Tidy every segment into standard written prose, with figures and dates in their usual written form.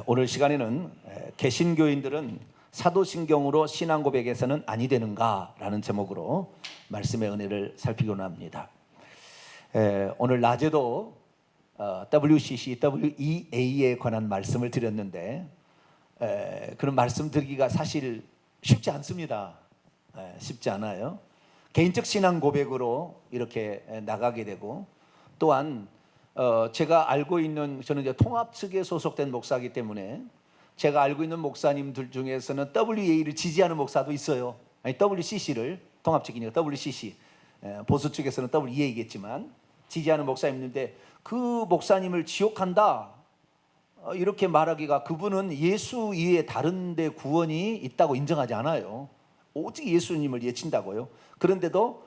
오늘 시간에는 개신교인들은 사도신경으로 신앙 고백에서는 아니 되는가라는 제목으로 말씀의 은혜를 살피고자 합니다. 오늘 낮에도 WCC, WEA에 관한 말씀을 드렸는데 그런 말씀 드리기가 사실 쉽지 않습니다. 쉽지 않아요. 개인적 신앙 고백으로 이렇게 나가게 되고, 또한 제가 알고 있는, 저는 이제 통합 측에 소속된 목사이기 때문에 제가 알고 있는 목사님들 중에서는 WEA를 지지하는 목사도 있어요. 아니, WCC를, 통합 측이니까 WCC, 보수 측에서는 WEA겠지만 지지하는 목사님인데, 그 목사님을 지옥한다 이렇게 말하기가, 그분은 예수 이외에 다른 데 구원이 있다고 인정하지 않아요. 오직 예수님을 예친다고요. 그런데도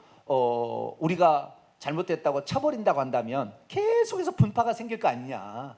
우리가 잘못됐다고 쳐버린다고 한다면 계속해서 분파가 생길 거 아니냐.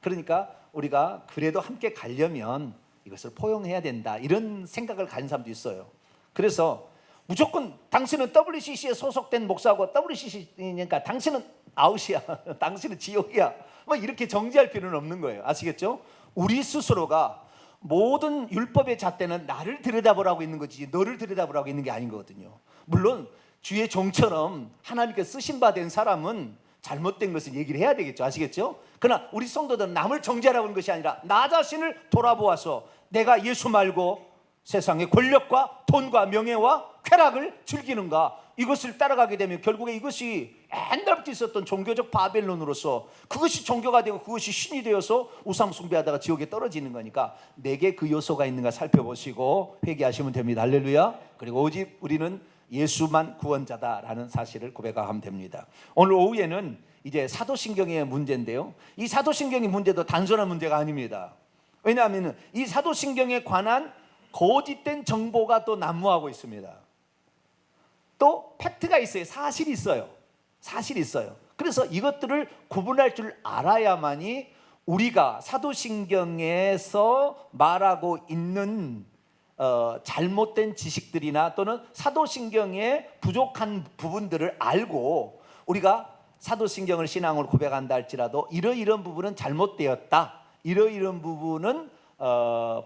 그러니까 우리가 그래도 함께 가려면 이것을 포용해야 된다, 이런 생각을 가진 사람도 있어요. 그래서 무조건 당신은 WCC에 소속된 목사고 WCC니까 당신은 아웃이야, 당신은 지옥이야, 뭐 이렇게 정지할 필요는 없는 거예요. 아시겠죠? 우리 스스로가 모든 율법의 잣대는 나를 들여다보라고 있는 거지 너를 들여다보라고 있는 게 아닌 거거든요. 물론 주의 종처럼 하나님께 쓰신 바 된 사람은 잘못된 것을 얘기를 해야 되겠죠. 아시겠죠? 그러나 우리 성도들은 남을 정죄하라고 하는 것이 아니라 나 자신을 돌아보아서 내가 예수 말고 세상의 권력과 돈과 명예와 쾌락을 즐기는가, 이것을 따라가게 되면 결국에 이것이 옛날부터 있었던 종교적 바벨론으로서 그것이 종교가 되고 그것이 신이 되어서 우상 숭배하다가 지옥에 떨어지는 거니까 내게 그 요소가 있는가 살펴보시고 회개하시면 됩니다. 할렐루야. 그리고 오직 우리는 예수만 구원자다라는 사실을 고백하면 됩니다. 오늘 오후에는 이제 사도신경의 문제인데요, 이 사도신경의 문제도 단순한 문제가 아닙니다. 왜냐하면 이 사도신경에 관한 거짓된 정보가 또 난무하고 있습니다. 또 팩트가 있어요. 사실이 있어요. 사실이 있어요. 그래서 이것들을 구분할 줄 알아야만이 우리가 사도신경에서 말하고 있는 잘못된 지식들이나 또는 사도신경의 부족한 부분들을 알고, 우리가 사도신경을 신앙으로 고백한다 할지라도 이러이러한 부분은 잘못되었다, 이러이러한 부분은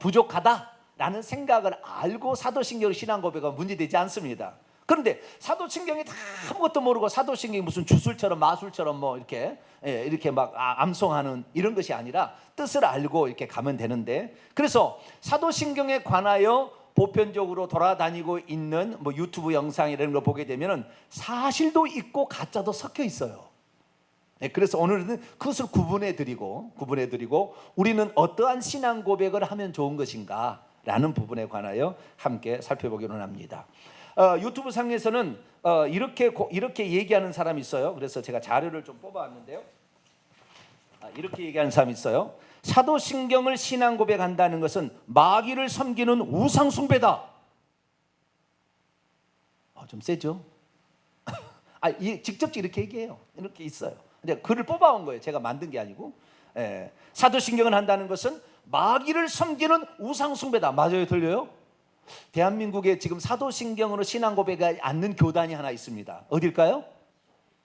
부족하다라는 생각을 알고 사도신경을 신앙 고백하면 문제되지 않습니다. 그런데 사도신경이 다 아무것도 모르고 사도신경이 무슨 주술처럼 마술처럼 뭐 이렇게 막 암송하는 이런 것이 아니라 뜻을 알고 이렇게 가면 되는데, 그래서 사도신경에 관하여 보편적으로 돌아다니고 있는 뭐 유튜브 영상 이런 거 보게 되면 사실도 있고 가짜도 섞여 있어요. 그래서 오늘은 그것을 구분해 드리고 우리는 어떠한 신앙 고백을 하면 좋은 것인가 라는 부분에 관하여 함께 살펴보기로 합니다. 유튜브 상에서는 이렇게 얘기하는 사람이 있어요. 그래서 제가 자료를 좀 뽑아왔는데요, 이렇게 얘기하는 사람이 있어요. 사도신경을 신앙 고백한다는 것은 마귀를 섬기는 우상 숭배다. 좀 세죠? 직접 이렇게 얘기해요. 이렇게 있어요. 근데 글을 뽑아온 거예요. 제가 만든 게 아니고. 사도신경을 한다는 것은 마귀를 섬기는 우상 숭배다. 맞아요? 들려요? 대한민국에 지금 사도신경으로 신앙 고백하지 않는 교단이 하나 있습니다. 어딜까요?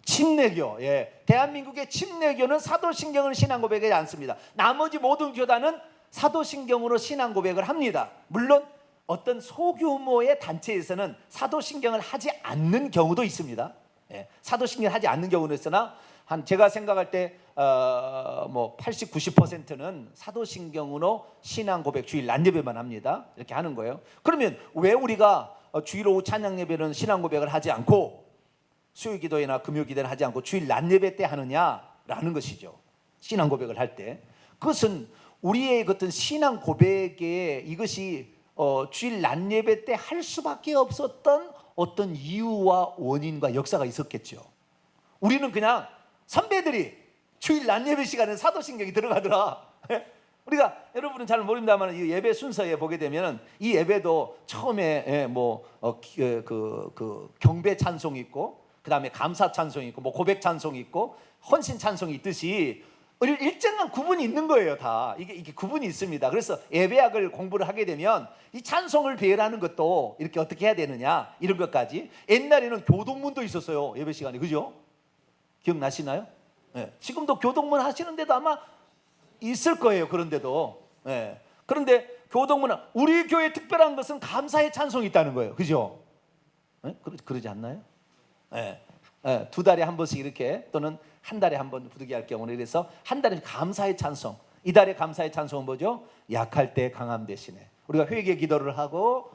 침례교. 대한민국의 침례교는 사도신경을 신앙 고백하지 않습니다. 나머지 모든 교단은 사도신경으로 신앙 고백을 합니다. 물론 어떤 소규모의 단체에서는 사도신경을 하지 않는 경우도 있습니다. 사도신경을 하지 않는 경우는 있으나 제가 생각할 때 80, 90%는 사도신경으로 신앙 고백 주일 낮 예배만 합니다. 이렇게 하는 거예요. 그러면 왜 우리가 주일 오후 찬양 예배는 신앙 고백을 하지 않고 수요 기도회나 금요 기도회는 하지 않고 주일 낮 예배 때 하느냐라는 것이죠. 신앙 고백을 할 때 그것은 우리의 어떤 신앙 고백에 이것이 주일 낮 예배 때 할 수밖에 없었던 어떤 이유와 원인과 역사가 있었겠죠. 우리는 그냥 선배들이 주일 낮 예배 시간에 사도신경이 들어가더라. 우리가, 여러분은 잘 모릅니다만 이 예배 순서에 보게 되면 이 예배도 처음에 경배 찬송이 있고, 그 다음에 감사 찬송이 있고, 뭐 고백 찬송이 있고, 헌신 찬송이 있듯이 일정한 구분이 있는 거예요. 다 이게 구분이 있습니다. 그래서 예배학을 공부를 하게 되면 이 찬송을 배열하는 것도 이렇게 어떻게 해야 되느냐, 이런 것까지. 옛날에는 교동문도 있었어요. 예배 시간에. 그죠? 기억나시나요? 지금도 교동문 하시는데도 아마 있을 거예요. 그런데도 예. 그런데 교동문화, 우리 교회 특별한 것은 감사의 찬송이 있다는 거예요. 그죠? 예? 그러지 않나요? 예. 예. 2달에 한 번씩 이렇게, 또는 한 달에 한 번 부득이할 경우는, 그래서 한 달에 감사의 찬송. 이달의 감사의 찬송은 뭐죠? 약할 때 강함 대신에. 우리가 회개 기도를 하고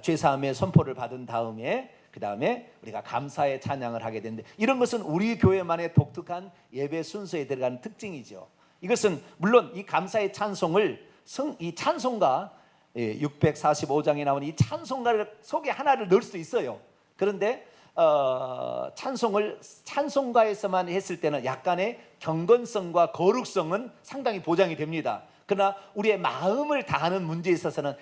죄사함의 선포를 받은 다음에, 그 다음에 우리가 감사의 찬양을 하게 되는데, 이런 것은 우리 교회만의 독특한 예배 순서에 들어가는 특징이죠. 이것은 물론 이 감사의 찬송을 이 찬송가 645장에 나오는 이 찬송가를 속에 하나를 넣을 수 있어요. 그런데 찬송가에서만 했을 때는 약간의 경건성과 거룩성은 상당히 보장이 됩니다. 그러나 우리의 마음을 다하는 문제에 있어서는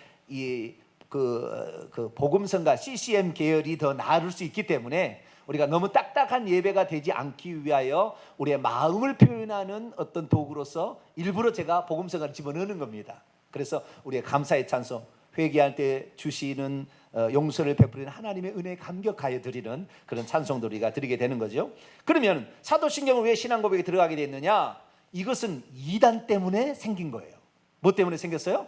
그 복음성가 CCM 계열이 더 나을 수 있기 때문에, 우리가 너무 딱딱한 예배가 되지 않기 위하여 우리의 마음을 표현하는 어떤 도구로서 일부러 제가 복음성가를 집어넣는 겁니다. 그래서 우리의 감사의 찬송, 회개할 때 주시는 용서를 베푸리는 하나님의 은혜에 감격하여 드리는 그런 찬송도 우리가 드리게 되는 거죠. 그러면 사도신경은 왜 신앙고백에 들어가게 됐느냐? 이것은 이단 때문에 생긴 거예요. 뭐 때문에 생겼어요?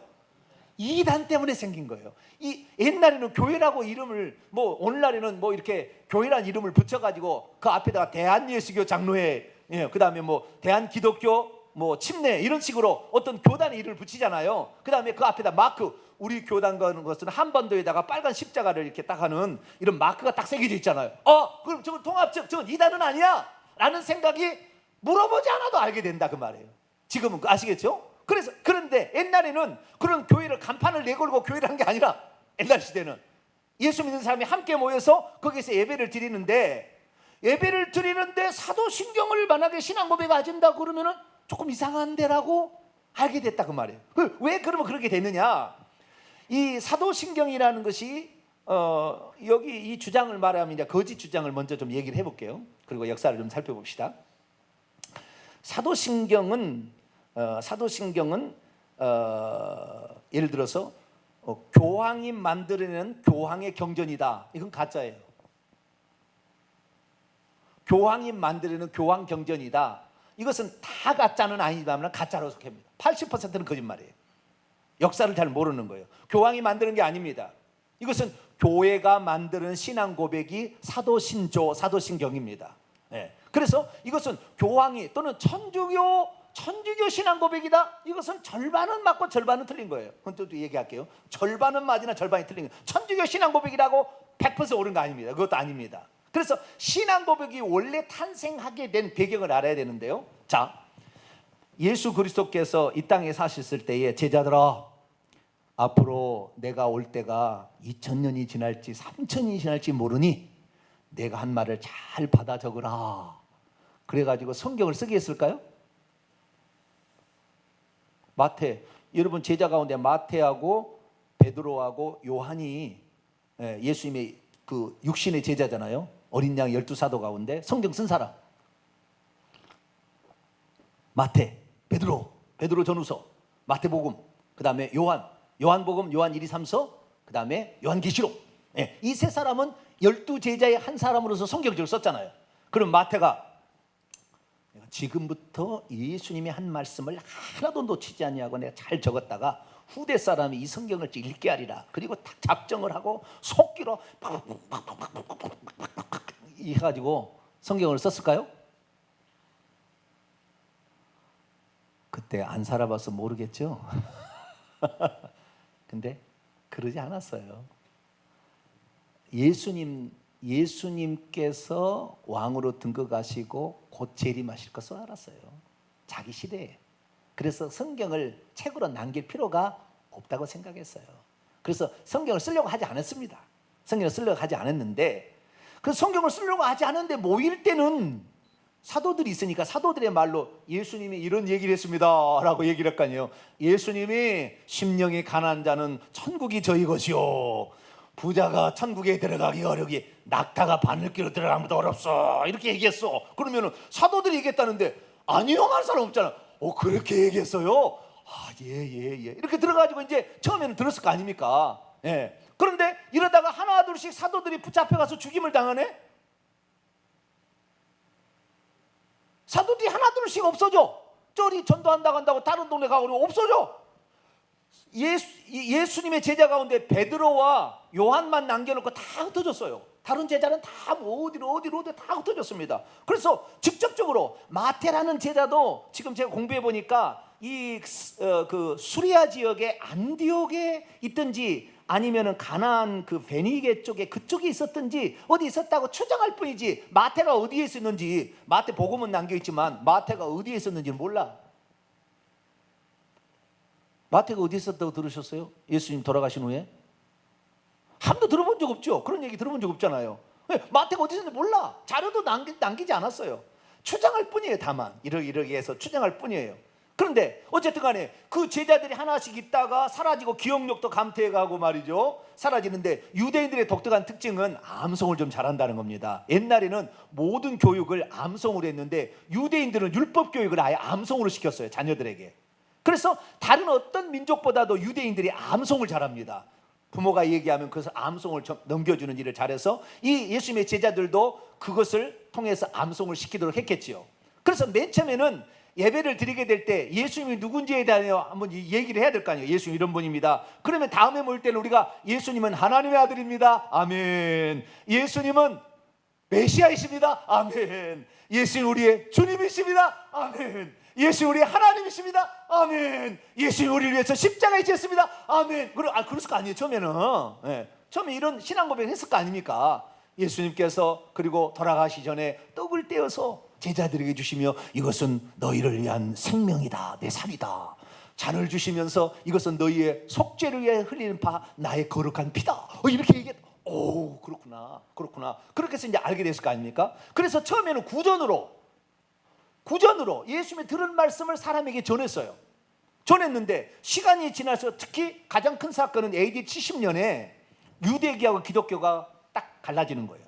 이단 때문에 생긴 거예요. 이 옛날에는 교회라고 이름을, 뭐 오늘날에는 뭐 이렇게 교회란 이름을 붙여가지고 그 앞에다가 대한예수교 장로회, 그 다음에 뭐 대한기독교 뭐 침례, 이런 식으로 어떤 교단의 이름을 붙이잖아요. 그 다음에 그 앞에다 마크, 우리 교단 가는 것은 한반도에다가 빨간 십자가를 이렇게 딱 하는 이런 마크가 딱 새겨져 있잖아요. 그럼 저건 통합적, 저건 이단은 아니야 라는 생각이 물어보지 않아도 알게 된다, 그 말이에요. 지금은 아시겠죠? 그런데 옛날에는 그런 교회를 간판을 내걸고 교회를 한 게 아니라, 옛날 시대는 예수 믿는 사람이 함께 모여서 거기서 예배를 드리는데 사도신경을 만약에 신앙 고백하신다 그러면은 조금 이상한데라고 알게 됐다, 그 말이에요. 왜 그러면 그렇게 됐느냐? 이 사도신경이라는 것이 여기 이 주장을 말하면 이제 거짓 주장을 먼저 좀 얘기를 해볼게요. 그리고 역사를 좀 살펴봅시다. 사도신경은 예를 들어서 교황이 만들어낸 교황의 경전이다, 이건 가짜예요. 교황이 만들어낸 교황 경전이다, 이것은 다 가짜는 아니지만 가짜로 속합니다. 80%는 거짓말이에요. 역사를 잘 모르는 거예요. 교황이 만드는 게 아닙니다. 이것은 교회가 만드는 신앙 고백이 사도신조, 사도신경입니다. 그래서 이것은 교황이 또는 천주교 신앙 고백이다, 이것은 절반은 맞고 절반은 틀린 거예요. 그건 또 얘기할게요. 절반은 맞으나 절반이 틀린 거예요. 천주교 신앙 고백이라고 100% 옳은 거 아닙니다. 그것도 아닙니다. 그래서 신앙 고백이 원래 탄생하게 된 배경을 알아야 되는데요. 자, 예수 그리스도께서 이 땅에 사셨을 때에 제자들아, 앞으로 내가 올 때가 2000년이 지날지 3000년이 지날지 모르니 내가 한 말을 잘 받아 적으라. 그래가지고 성경을 쓰게 했을까요? 마태, 여러분 제자 가운데 마태하고 베드로하고 요한이 예수님의 그 육신의 제자잖아요. 어린 양 12사도 가운데 성경 쓴 사람, 마태, 베드로 전후서, 마태복음, 그 다음에 요한복음, 요한 1, 2, 3서, 그 다음에 요한계시록. 이 세 사람은 12제자의 한 사람으로서 성경책을 썼잖아요. 그럼 마태가 지금부터 예수님이 한 말씀을 하나도 놓치지 않냐고 내가 잘 적었다가 후대 사람이 이 성경을 읽게 하리라. 그리고 딱 작정을 하고 속기로 해가지고 성경을 썼을까요? 그때 안 살아봐서 모르겠죠. 근데 그러지 않았어요. 예수님께서 왕으로 등극하시고 곧 재림하실 것을 알았어요. 자기 시대에. 그래서 성경을 책으로 남길 필요가 없다고 생각했어요. 그래서 성경을 쓰려고 하지 않았습니다. 성경을 쓰려고 하지 않았는데, 그 성경을 쓰려고 하지 않았는데 모일 때는 사도들이 있으니까 사도들의 말로 예수님이 이런 얘기를 했습니다 라고 얘기를 할 거 아니에요. 예수님이 심령이 가난한 자는 천국이 저희 것이요, 부자가 천국에 들어가기 어렵기, 낙타가 바늘기로 들어가기도 어렵소, 이렇게 얘기했어. 그러면 사도들이 얘기했다는데 아니요만 사람 없잖아. 그렇게 얘기했어요? 예. 이렇게 들어가지고 이제 처음에는 들었을 거 아닙니까? 그런데 이러다가 하나 둘씩 사도들이 붙잡혀가서 죽임을 당하네. 사도들이 하나 둘씩 없어져. 저리 전도한다고 한다고 다른 동네 가고 없어져. 예수님의 제자 가운데 베드로와 요한만 남겨놓고 다 흩어졌어요. 다른 제자는 다 어디로 다 흩어졌습니다. 그래서 직접적으로 마태라는 제자도 지금 제가 공부해 보니까 그 수리아 지역의 안디옥에 있든지 아니면은 가나안 그 베니게 쪽에 그쪽에 있었든지 어디 있었다고 추정할 뿐이지, 마태가 어디에 있었는지, 마태 복음은 남겨 있지만 마태가 어디에 있었는지는 몰라. 마태가 어디에 있었다고 들으셨어요? 예수님 돌아가신 후에? 한 번도 들어본 적 없죠. 그런 얘기 들어본 적 없잖아요. 마태가 어디 있었는지 몰라. 자료도 남기지 않았어요. 추정할 뿐이에요. 다만 이러기 해서 추정할 뿐이에요. 그런데 어쨌든 간에 그 제자들이 하나씩 있다가 사라지고 기억력도 감퇴해가고 말이죠. 사라지는데 유대인들의 독특한 특징은 암송을 좀 잘한다는 겁니다. 옛날에는 모든 교육을 암송으로 했는데 유대인들은 율법 교육을 아예 암송으로 시켰어요. 자녀들에게. 그래서 다른 어떤 민족보다도 유대인들이 암송을 잘합니다. 부모가 얘기하면 그것을 암송을 넘겨주는 일을 잘해서 이 예수님의 제자들도 그것을 통해서 암송을 시키도록 했겠지요. 그래서 맨 처음에는 예배를 드리게 될 때 예수님이 누군지에 대하여 한번 얘기를 해야 될 거 아니에요. 예수님 이런 분입니다. 그러면 다음에 모일 때는 우리가 예수님은 하나님의 아들입니다. 아멘. 예수님은 메시아이십니다. 아멘. 예수님 우리의 주님이십니다. 아멘. 예수 우리 하나님이십니다. 아멘. 예수 우리를 위해서 십자가에 지었습니다. 아멘. 그랬을 거 아니에요. 처음에는. 처음에 이런 신앙 고백을 했을 거 아닙니까? 예수님께서 그리고 돌아가시 전에 떡을 떼어서 제자들에게 주시며 이것은 너희를 위한 생명이다, 내 살이다. 잔을 주시면서 이것은 너희의 속죄를 위해 흘리는 바 나의 거룩한 피다. 이렇게 얘기했. 오, 그렇구나. 그렇게 해서 이제 알게 됐을 거 아닙니까? 그래서 처음에는 구전으로 예수님이 들은 말씀을 사람에게 전했는데 시간이 지나서 특히 가장 큰 사건은 AD 70년에 유대교하고 기독교가 딱 갈라지는 거예요.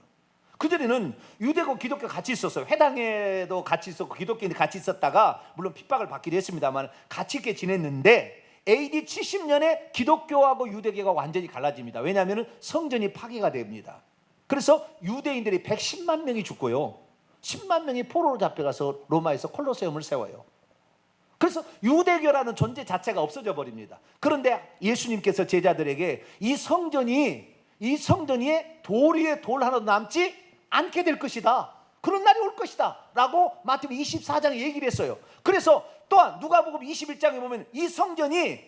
그전에는 유대고 기독교 같이 있었어요. 회당에도 같이 있었고 기독교인이 같이 있었다가 물론 핍박을 받기도 했습니다만 같이 있게 지냈는데 AD 70년에 기독교하고 유대교가 완전히 갈라집니다. 왜냐하면 성전이 파괴가 됩니다. 그래서 유대인들이 110만 명이 죽고요, 10만 명이 포로로 잡혀가서 로마에서 콜로세움을 세워요. 그래서 유대교라는 존재 자체가 없어져 버립니다. 그런데 예수님께서 제자들에게 이 성전이 돌 위에 돌 하나도 남지 않게 될 것이다, 그런 날이 올 것이다 라고 마태복음 24장에 얘기를 했어요. 그래서 또한 누가복음 21장에 보면 이 성전이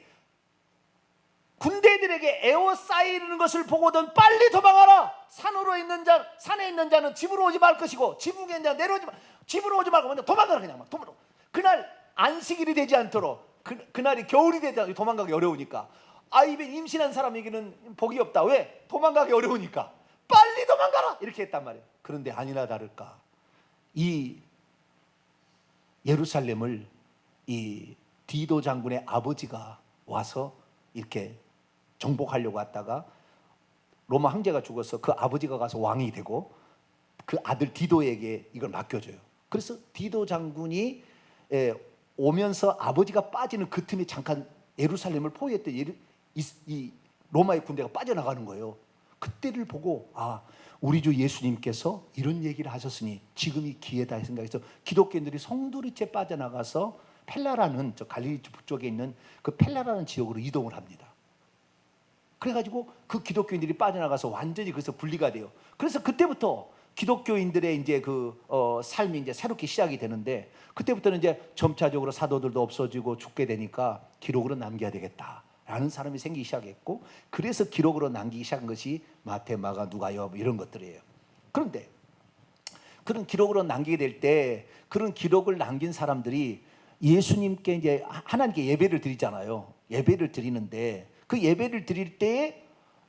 군대들에게 에워싸이는 것을 보고든 빨리 도망하라, 산에 있는 자는 집으로 오지 말 것이고 지붕에 있는 자는 집으로 오지 말고 먼저 도망가라. 그냥 도망가라. 그날 안식일이 되지 않도록 그날이 겨울이 되지 않도록 도망가기 어려우니까. 입에 임신한 사람에게는 복이 없다. 왜? 도망가기 어려우니까 빨리 도망가라 이렇게 했단 말이에요. 그런데 아니나 다를까 이 예루살렘을 이 디도 장군의 아버지가 와서 이렇게 정복하려고 왔다가 로마 황제가 죽어서 그 아버지가 가서 왕이 되고 그 아들 디도에게 이걸 맡겨줘요. 그래서 디도 장군이 오면서 아버지가 빠지는 그 틈에 잠깐 예루살렘을 포위했던 이 로마의 군대가 빠져나가는 거예요. 그때를 보고 우리 주 예수님께서 이런 얘기를 하셨으니 지금이 기회다 생각해서 기독교인들이 성도리째 빠져나가서 펠라라는 저 갈릴리 북쪽에 있는 그 펠라라는 지역으로 이동을 합니다. 그래가지고 그 기독교인들이 빠져나가서 완전히 그래서 분리가 돼요. 그래서 그때부터 기독교인들의 이제 삶이 이제 새롭게 시작이 되는데 그때부터는 이제 점차적으로 사도들도 없어지고 죽게 되니까 기록으로 남겨야 되겠다라는 사람이 생기기 시작했고 그래서 기록으로 남기기 시작한 것이 마태, 마가, 누가, 요한 이런 것들이에요. 그런데 그런 기록으로 남기게 될 때 그런 기록을 남긴 사람들이 예수님께 이제 하나님께 예배를 드리잖아요. 예배를 드리는데 그 예배를 드릴 때에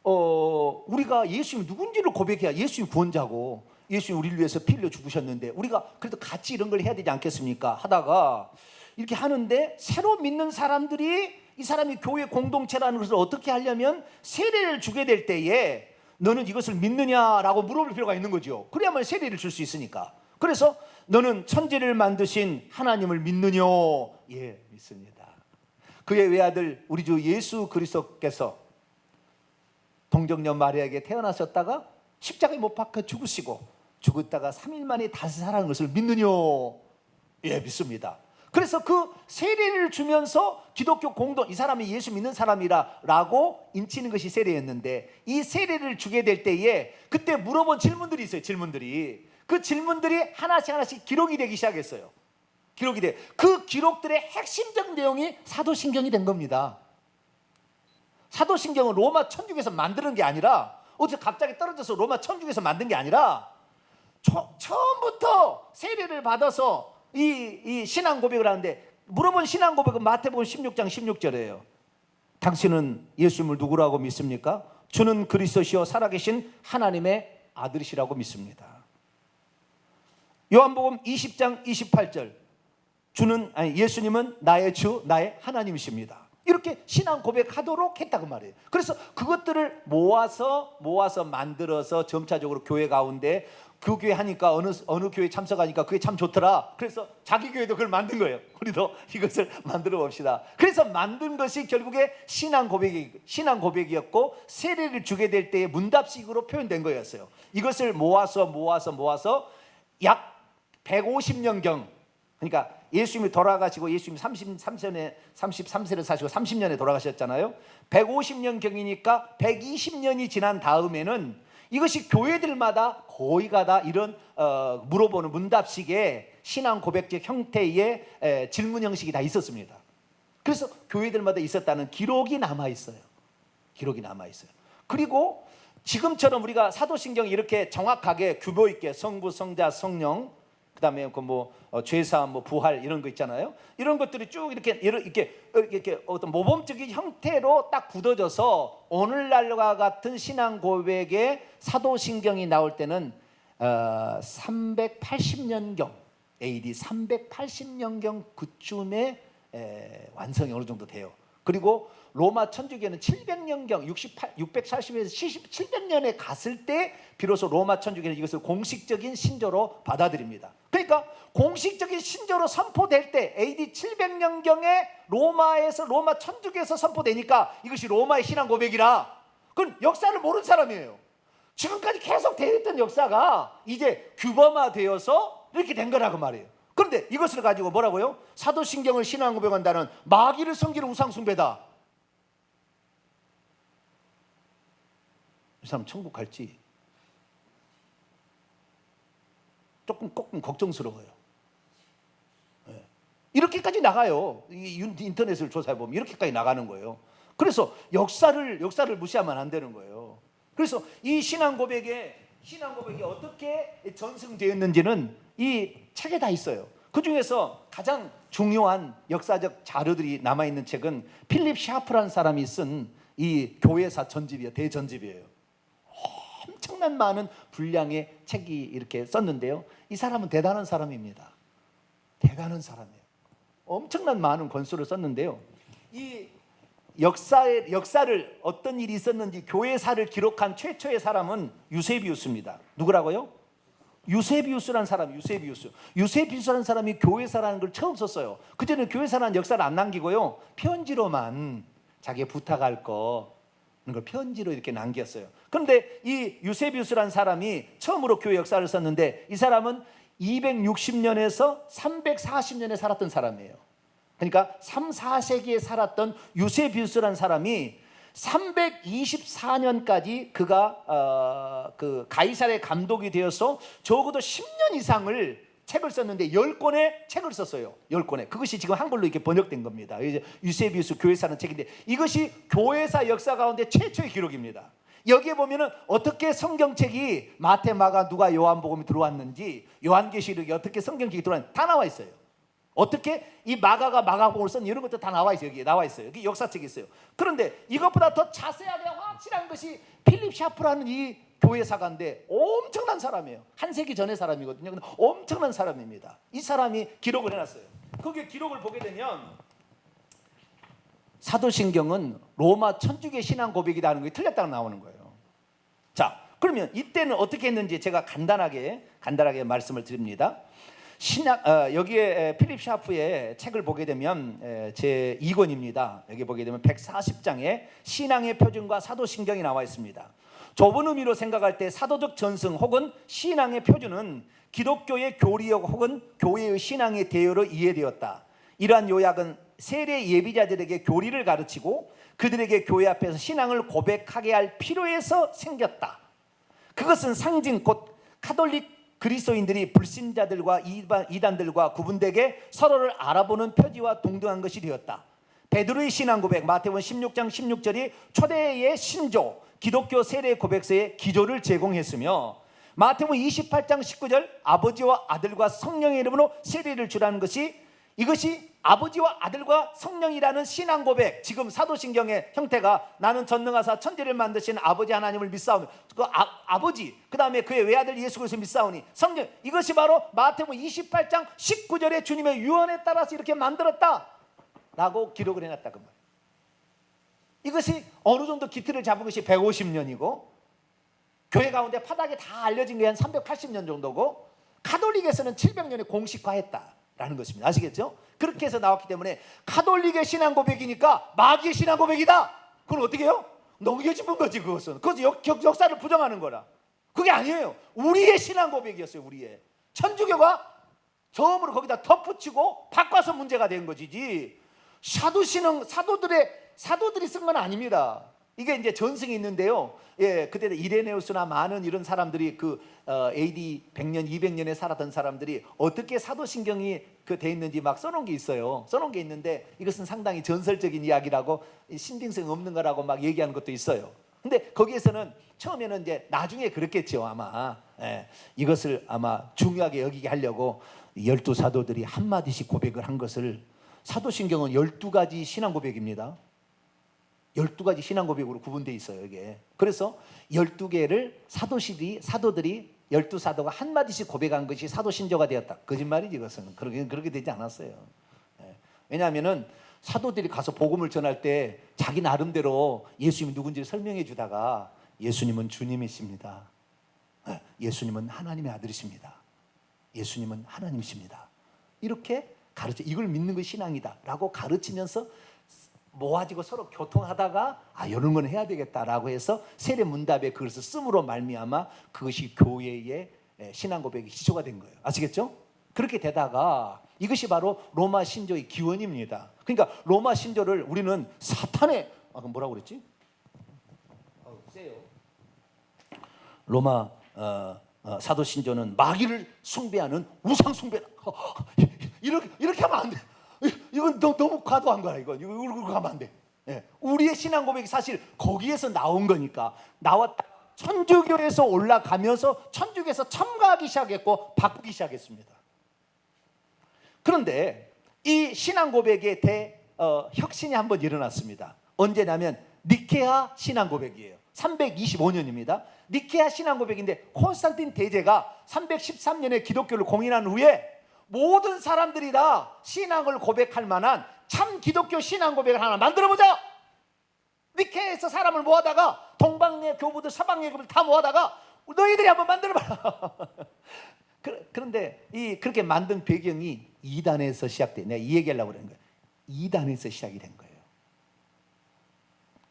우리가 예수님이 누군지를 고백해야 예수님 구원자고 예수님 우리를 위해서 피 흘려 죽으셨는데 우리가 그래도 같이 이런 걸 해야 되지 않겠습니까? 하다가 이렇게 하는데 새로 믿는 사람들이 이 사람이 교회 공동체라는 것을 어떻게 하려면 세례를 주게 될 때에 너는 이것을 믿느냐라고 물어볼 필요가 있는 거죠. 그래야만 세례를 줄 수 있으니까. 그래서 너는 천지를 만드신 하나님을 믿느냐? 예, 믿습니다. 그의 외아들 우리 주 예수 그리스도께서 동정녀 마리아에게 태어나셨다가 십자가에 못 박혀 죽으시고 죽었다가 3일 만에 다시 살아난 것을 믿느냐? 예, 믿습니다. 그래서 그 세례를 주면서 기독교 공동, 이 사람이 예수 믿는 사람이라고 인치는 것이 세례였는데, 이 세례를 주게 될 때에 그때 물어본 질문들이 있어요. 질문들이, 그 질문들이 하나씩 기록이 되기 시작했어요. 기록이 돼. 그 기록들의 핵심적 내용이 사도신경이 된 겁니다. 사도신경은 로마 천주교에서 만드는 게 아니라, 어떻게 갑자기 떨어져서 로마 천주교에서 만든 게 아니라, 처음부터 세례를 받아서 이 신앙 고백을 하는데, 물어본 신앙 고백은 마태복음 16장 16절이에요. 당신은 예수님을 누구라고 믿습니까? 주는 그리스도시요 살아계신 하나님의 아들이시라고 믿습니다. 요한복음 20장 28절, 예수님은 나의 주, 나의 하나님이십니다. 이렇게 신앙 고백하도록 했다고 말이에요. 그래서 그것들을 모아서 만들어서 점차적으로 교회 가운데, 그 교회 하니까 어느 교회 참석하니까 그게 참 좋더라. 그래서 자기 교회도 그걸 만든 거예요. 우리도 이것을 만들어 봅시다. 그래서 만든 것이 결국에 신앙 고백이었고, 세례를 주게 될 때의 문답식으로 표현된 거였어요. 이것을 모아서 약 150년경, 그러니까 예수님이 돌아가시고, 예수님이 33세를 사시고 30년에 돌아가셨잖아요. 150년경이니까 120년이 지난 다음에는 이것이 교회들마다 거의 다 이런 물어보는 문답식의 신앙 고백적 형태의 질문 형식이 다 있었습니다. 그래서 교회들마다 있었다는 기록이 남아 있어요. 그리고 지금처럼 우리가 사도신경 이렇게 정확하게 규모 있게 성부, 성자, 성령, 그다음에 죄사함, 부활 이런 거 있잖아요. 이런 것들이 쭉 이렇게 어떤 모범적인 형태로 딱 굳어져서 오늘날과 같은 신앙 고백의 사도신경이 나올 때는 380년경, AD 380년경 그쯤에 완성이 어느 정도 돼요. 그리고 로마 천주교는 700년경, 640에서 700년에 갔을 때 비로소 로마 천주교는 이것을 공식적인 신조로 받아들입니다. 그러니까 공식적인 신조로 선포될 때 AD 700년경에 로마 천주교에서 선포되니까 이것이 로마의 신앙 고백이라, 그건 역사를 모르는 사람이에요. 지금까지 계속 되어 있던 역사가 이제 규범화되어서 이렇게 된 거라고 말이에요. 그런데 이것을 가지고 뭐라고요? 사도신경을 신앙 고백한다는 마귀를 섬기는 우상숭배다. 이 사람 천국 갈지 조금 걱정스러워요. 이렇게까지 나가요. 인터넷을 조사해 보면 이렇게까지 나가는 거예요. 그래서 역사를 무시하면 안 되는 거예요. 그래서 이 신앙 고백이 어떻게 전승되었는지는 이 책에 다 있어요. 그 중에서 가장 중요한 역사적 자료들이 남아 있는 책은 필립 샤프라는 사람이 쓴 이 교회사 전집이에요. 대전집이에요. 엄청난 많은 분량의 책이 이렇게 썼는데요. 이 사람은 대단한 사람입니다. 대단한 사람이에요. 엄청난 많은 권수를 썼는데요. 이 역사를 어떤 일이 있었는지 교회사를 기록한 최초의 사람은 유세비우스입니다. 누구라고요? 유세비우스라는 사람이 유세비우스라는 사람이 교회사라는 걸 처음 썼어요. 그전에는 교회사라는 역사를 안 남기고요, 편지로만 자기 부탁할 거 걸 편지로 이렇게 남겼어요. 그런데 이 유세비우스라는 사람이 처음으로 교회 역사를 썼는데, 이 사람은 260년에서 340년에 살았던 사람이에요. 그러니까 3, 4세기에 살았던 유세비우스라는 사람이 324년까지 그가 그 가이사랴의 감독이 되어서 적어도 10년 이상을 책을 썼는데 10권의 책을 썼어요. 10권의. 그것이 지금 한글로 이렇게 번역된 겁니다. 유세비우스 교회사는 책인데, 이것이 교회사 역사 가운데 최초의 기록입니다. 여기에 보면은 어떻게 성경책이 마태, 마가, 누가, 요한복음이 들어왔는지, 요한계시록이 어떻게 성경책이 들어왔는지 다 나와 있어요. 어떻게 이 마가가 마가복음을 썼는지 이런 것도 다 나와 있어요. 여기 나와 있어요. 여기 역사책이 있어요. 그런데 이것보다 더 자세하게 확실한 것이 필립 샤프라는 이 교회사가인데 엄청난 사람이에요. 한 세기 전의 사람이거든요. 근데 엄청난 사람입니다. 이 사람이 기록을 해놨어요. 거기에 기록을 보게 되면 사도신경은 로마 천주교 신앙 고백이라는 게 틀렸다고 나오는 거예요. 자, 그러면 이때는 어떻게 했는지 제가 간단하게 말씀을 드립니다. 여기에 필립 샤프의 책을 보게 되면 제 2권입니다. 여기 보게 되면 140장에 신앙의 표준과 사도신경이 나와 있습니다. 좁은 의미로 생각할 때 사도적 전승 혹은 신앙의 표준은 기독교의 교리역 혹은 교회의 신앙의 대여로 이해되었다. 이러한 요약은 세례 예비자들에게 교리를 가르치고 그들에게 교회 앞에서 신앙을 고백하게 할 필요에서 생겼다. 그것은 상징 곧 카톨릭 그리스도인들이 불신자들과 이단들과 구분되게 서로를 알아보는 표지와 동등한 것이 되었다. 베드로의 신앙 고백 마태복음 16장 16절이 초대의 신조 기독교 세례 고백서의 기조를 제공했으며 마태복음 28장 19절 아버지와 아들과 성령의 이름으로 세례를 주라는 것이 이것이 아버지와 아들과 성령이라는 신앙 고백, 지금 사도신경의 형태가 나는 전능하사 천지를 만드신 아버지 하나님을 믿사오니 그 아버지, 그 다음에 그의 외아들 예수 그리스도를 믿사오니 성령, 이것이 바로 마태복음 28장 19절의 주님의 유언에 따라서 이렇게 만들었다 라고 기록을 해놨다 그 말. 이것이 어느 정도 기틀을 잡은 것이 150년이고 교회 가운데 파닥에 다 알려진 게 한 380년 정도고 가톨릭에서는 700년에 공식화했다라는 것입니다. 아시겠죠? 그렇게 해서 나왔기 때문에 가톨릭의 신앙 고백이니까 마귀의 신앙 고백이다. 그건 어떻게 해요? 넘겨 짚은 거지 그것은. 그것은 역사를 부정하는 거라. 그게 아니에요. 우리의 신앙 고백이었어요. 우리의. 천주교가 처음으로 거기다 덧붙이고 바꿔서 문제가 된 것이지 사도들이 쓴 건 아닙니다. 이게 이제 전승이 있는데요. 예, 그때 이레네우스나 많은 이런 사람들이 AD 100년, 200년에 살았던 사람들이 어떻게 사도신경이 돼 있는지 막 써놓은 게 있어요. 써놓은 게 있는데 이것은 상당히 전설적인 이야기라고 신빙성 없는 거라고 막 얘기하는 것도 있어요. 근데 거기에서는 처음에는 이제 나중에 그렇겠죠 아마. 예, 이것을 아마 중요하게 여기게 하려고 12사도들이 한마디씩 고백을 한 것을 사도신경은 12가지 신앙 고백입니다. 12가지 신앙 고백으로 구분되어 있어요 이게. 그래서 12개를 사도들이 12사도가 한마디씩 고백한 것이 사도신조가 되었다. 거짓말이지 이것은. 그렇게 되지 않았어요. 왜냐하면 사도들이 가서 복음을 전할 때 자기 나름대로 예수님이 누군지를 설명해 주다가 예수님은 주님이십니다. 예수님은 하나님의 아들이십니다. 예수님은 하나님이십니다. 이렇게 가르쳐, 이걸 믿는 것이 신앙이다 라고 가르치면서 모아지고 서로 교통하다가 이런 건 해야 되겠다라고 해서 세례문답에 그것을 씀으로 말미암아 그것이 교회의 신앙 고백의 기초가 된 거예요. 아시겠죠? 그렇게 되다가 이것이 바로 로마 신조의 기원입니다. 그러니까 로마 신조를 우리는 사탄의 뭐라고 그랬지? 세요. 로마 사도 신조는 마귀를 숭배하는 우상 숭배다. 이렇게 하면 안 돼. 이건 너무 과도한 거야. 이거 가면 안 돼. 예. 우리의 신앙 고백이 사실 거기에서 나온 거니까 나왔다. 천주교에서 올라가면서 천주교에서 첨가하기 시작했고 바꾸기 시작했습니다. 그런데 이 신앙 고백의 혁신이 한번 일어났습니다. 언제냐면 니케아 신앙 고백이에요. 325년입니다. 니케아 신앙 고백인데 콘스탄틴 대제가 313년에 기독교를 공인한 후에 모든 사람들이 다 신앙을 고백할 만한 참 기독교 신앙 고백을 하나 만들어보자. 니케아에서 사람을 모아다가 동방의 교부들 서방의 교부들 다 모아다가 너희들이 한번 만들어봐라. 그런데 그렇게 만든 배경이 이단에서 시작돼. 내가 이 얘기하려고 그러는 거예요. 이단에서 시작이 된 거예요.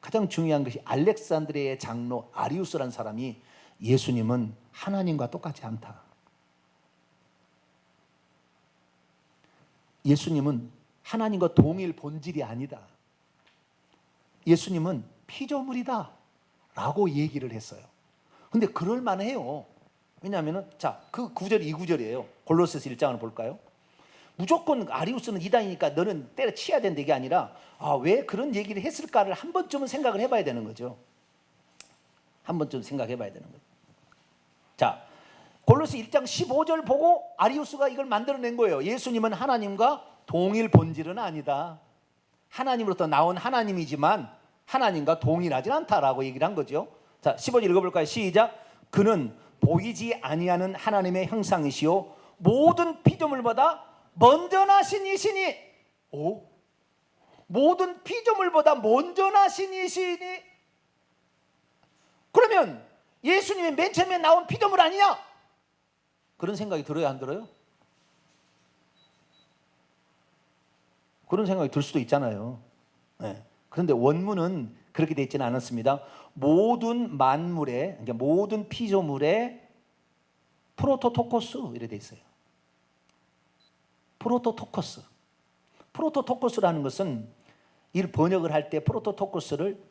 가장 중요한 것이 알렉산드리아의 장로 아리우스라는 사람이 예수님은 하나님과 똑같지 않다. 예수님은 하나님과 동일 본질이 아니다. 예수님은 피조물이다 라고 얘기를 했어요. 근데 그럴 만해요. 왜냐하면 그 구절이 이 구절이에요. 골로새서 1장을 볼까요? 무조건 아리우스는 이단이니까 너는 때려치워야 된다 이게 아니라 왜 그런 얘기를 했을까를 한 번쯤은 생각을 해봐야 되는 거죠. 한 번쯤 생각해봐야 되는 거죠. 자, 골로새 1장 15절 보고 아리우스가 이걸 만들어낸 거예요. 예수님은 하나님과 동일 본질은 아니다. 하나님으로부터 나온 하나님이지만 하나님과 동일하지 않다라고 얘기를 한 거죠. 자, 15절 읽어볼까요? 시작. 그는 보이지 아니하는 하나님의 형상이시요 모든 피조물보다 먼저 나신 이시니. 모든 피조물보다 먼저 나신 이시니. 그러면 예수님이 맨 처음에 나온 피조물 아니냐? 그런 생각이 들어요, 안 들어요? 그런 생각이 들 수도 있잖아요. 네. 그런데 원문은 그렇게 되어 있지는 않았습니다. 모든 만물의, 그러니까 모든 피조물의 프로토토코스 이렇게 되어 있어요. 프로토토코스. 프로토토코스라는 것은 이 번역을 할 때 프로토토코스를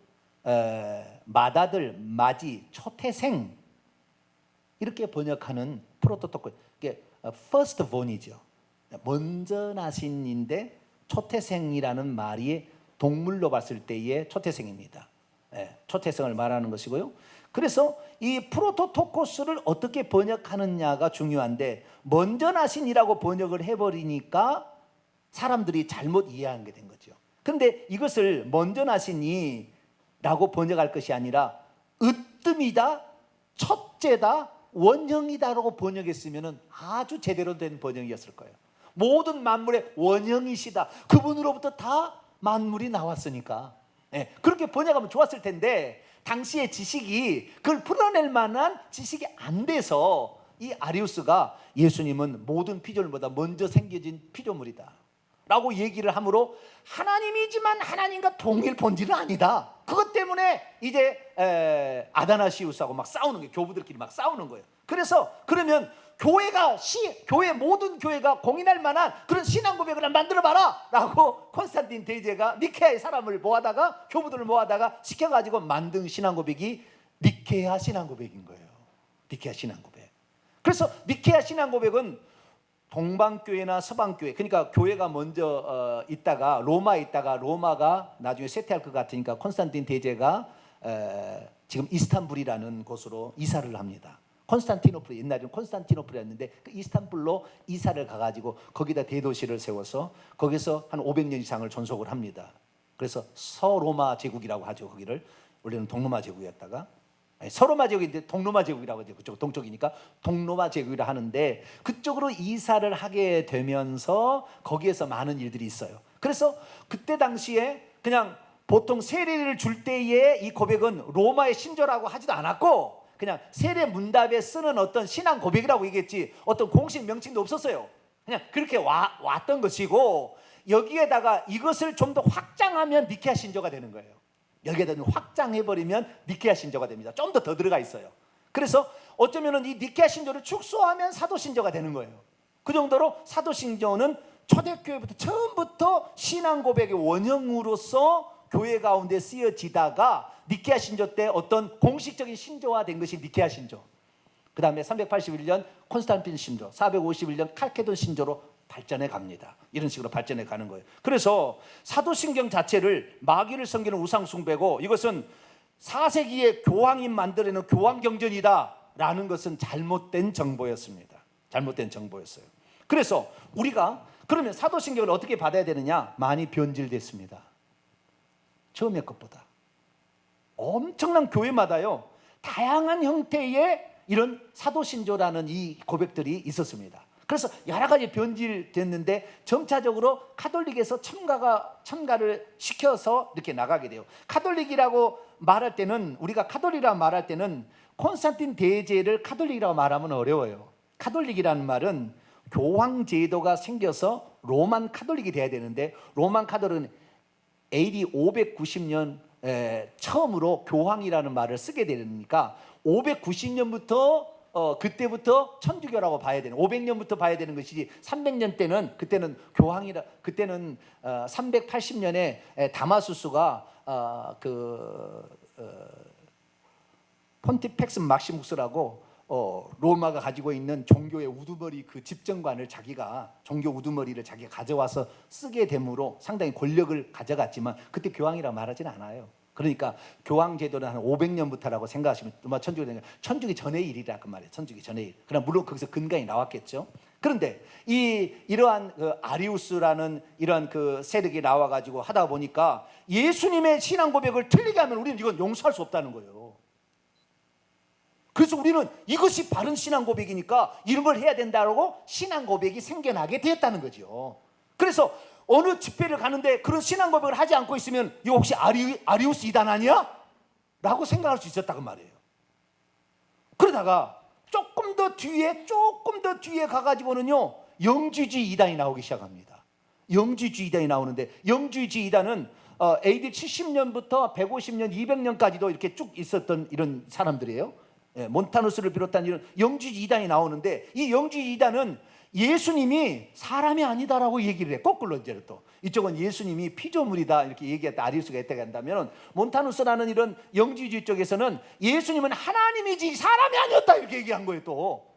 맏아들, 맏이, 초태생 이렇게 번역하는 프로토토코스. 이게 first born이죠. 먼저 나신인데 초태생이라는 말이 동물로 봤을 때의 초태생입니다. 초태생을 말하는 것이고요. 그래서 이 프로토토코스를 어떻게 번역하느냐가 중요한데 먼저 나신이라고 번역을 해버리니까 사람들이 잘못 이해한 게 된 거죠. 그런데 이것을 먼저 나신이라고 번역할 것이 아니라 으뜸이다, 첫째다, 원형이다라고 번역했으면 아주 제대로 된 번역이었을 거예요. 모든 만물의 원형이시다. 그분으로부터 다 만물이 나왔으니까 그렇게 번역하면 좋았을 텐데 당시의 지식이 그걸 풀어낼 만한 지식이 안 돼서 이 아리우스가 예수님은 모든 피조물보다 먼저 생겨진 피조물이다 라고 얘기를 함으로 하나님이지만 하나님과 동일 본질은 아니다. 그것 때문에 이제 아다나시우스하고 막 싸우는 거예요. 교부들끼리 막 싸우는 거예요. 그래서 그러면 교회 모든 교회가 공인할 만한 그런 신앙 고백을 만들어봐라 라고 콘스탄틴 대제가 니케아의 사람을 모아다가 교부들을 모아다가 시켜가지고 만든 신앙 고백이 니케아 신앙 고백인 거예요. 니케아 신앙 고백. 그래서 니케아 신앙 고백은 동방교회나 서방교회, 그러니까 교회가 먼저 있다가 로마에 있다가 로마가 나중에 쇠퇴할 것 같으니까 콘스탄틴 대제가 지금 이스탄불이라는 곳으로 이사를 합니다. 콘스탄티노플, 옛날에는 콘스탄티노플이었는데 그 이스탄불로 이사를 가가지고 거기다 대도시를 세워서 거기서 한 500년 이상을 존속을 합니다. 그래서 서로마 제국이라고 하죠. 거기를 원래는 동로마 제국이었다가 서로마 제국인데 동로마 제국이라고 하죠. 그쪽 동쪽이니까 동로마 제국이라 하는데 그쪽으로 이사를 하게 되면서 거기에서 많은 일들이 있어요. 그래서 그때 당시에 그냥 보통 세례를 줄 때의 이 고백은 로마의 신조라고 하지도 않았고 그냥 세례 문답에 쓰는 어떤 신앙 고백이라고 얘기했지 어떤 공식 명칭도 없었어요. 그냥 그렇게 왔던 것이고 여기에다가 이것을 좀 더 확장하면 니케아 신조가 되는 거예요. 여기에다 확장해버리면 니케아 신조가 됩니다. 좀 더 들어가 있어요. 그래서 어쩌면 이 니케아 신조를 축소하면 사도 신조가 되는 거예요. 그 정도로 사도 신조는 초대교회부터 처음부터 신앙 고백의 원형으로서 교회 가운데 쓰여지다가 니케아 신조 때 어떤 공식적인 신조화된 것이 니케아 신조. 그 다음에 381년 콘스탄틴 신조, 451년 칼케돈 신조로 발전해 갑니다. 이런 식으로 발전해 가는 거예요. 그래서 사도신경 자체를 마귀를 섬기는 우상 숭배고 이것은 4세기에 교황이 만들어내는 교황경전이다 라는 것은 잘못된 정보였습니다. 잘못된 정보였어요. 그래서 우리가 그러면 사도신경을 어떻게 받아야 되느냐? 많이 변질됐습니다. 처음의 것보다 엄청난 교회마다요 다양한 형태의 이런 사도신조라는 이 고백들이 있었습니다. 그래서 여러 가지 변질됐는데 점차적으로 카톨릭에서 첨가를 시켜서 이렇게 나가게 돼요. 카톨릭이라고 말할 때는 우리가 카톨릭이라고 말할 때는 콘스탄틴 대제를 카톨릭이라고 말하면 어려워요. 카톨릭이라는 말은 교황 제도가 생겨서 로만 카톨릭이 돼야 되는데 로만 카톨릭은 AD 590년 처음으로 교황이라는 말을 쓰게 되니까 590년부터 그때부터 천주교라고 봐야 되는 500년부터 봐야 되는 것이지 300년 때는 그때는 교황이라 그때는 380년에 다마수스가 폰티펙스 막시무스라고 로마가 가지고 있는 종교의 우두머리 그 집정관을 자기가 종교 우두머리를 자기가 가져와서 쓰게 되므로 상당히 권력을 가져갔지만 그때 교황이라 말하지는 않아요. 그러니까 교황 제도는 한 500년부터라고 생각하시면 천주기 전의 일이라 그 말이에요. 천주기 전의 일. 그러나 물론 거기서 근간이 나왔겠죠. 그런데 이러한 아리우스라는 이러한 그 세력이 나와가지고 하다 보니까 예수님의 신앙 고백을 틀리게 하면 우리는 이건 용서할 수 없다는 거예요. 그래서 우리는 이것이 바른 신앙 고백이니까 이런 걸 해야 된다고 신앙 고백이 생겨나게 되었다는 거죠. 그래서 어느 집회를 가는데 그런 신앙 고백을 하지 않고 있으면 이거 혹시 아리우스 이단 아니야? 라고 생각할 수 있었다고 말이에요. 그러다가 조금 더 뒤에 가가지고는요 영주주의 이단이 나오기 시작합니다. 영주주의 이단이 나오는데 영주주의 이단은 AD 70년부터 150년, 200년까지도 이렇게 쭉 있었던 이런 사람들이에요. 몬타누스를 비롯한 이런 영주주의 이단이 나오는데 이 영주주의 이단은 예수님이 사람이 아니다라고 얘기를 해. 거꾸로 이제 또 이쪽은 예수님이 피조물이다 이렇게 얘기했다. 아리우스가 했다고 한다면, 몬타누스라는 이런 영지주의 쪽에서는 예수님은 하나님이지 사람이 아니었다 이렇게 얘기한 거예요. 또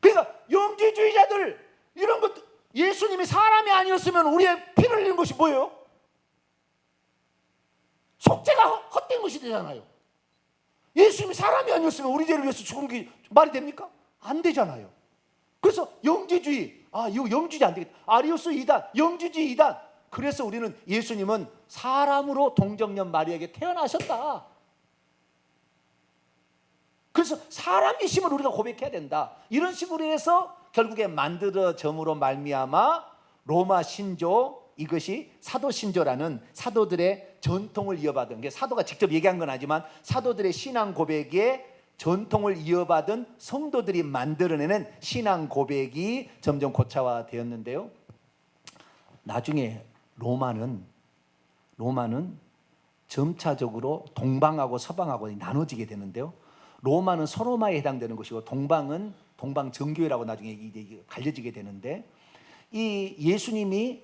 그러니까 영지주의자들 이런 것, 예수님이 사람이 아니었으면 우리의 피를 흘린 것이 뭐예요? 속죄가 헛된 것이 되잖아요. 예수님이 사람이 아니었으면 우리 죄를 위해서 죽은 게 말이 됩니까? 안 되잖아요. 그래서 영지주의, 이거 영지주의 안 되겠다. 아리우스 이단, 영지주의 이단. 그래서 우리는 예수님은 사람으로 동정녀 마리아에게 태어나셨다. 그래서 사람이심을 우리가 고백해야 된다. 이런 식으로 해서 결국에 만들어짐으로 말미암아 로마 신조, 이것이 사도 신조라는 사도들의 전통을 이어받은 게, 사도가 직접 얘기한 건 아니지만 사도들의 신앙 고백에 전통을 이어받은 성도들이 만들어내는 신앙 고백이 점점 고차화되었는데요. 나중에 로마는 점차적으로 동방하고 서방하고 나눠지게 되는데요. 로마는 서로마에 해당되는 것이고 동방은 동방 정교회라고 나중에 갈려지게 되는데, 이 예수님이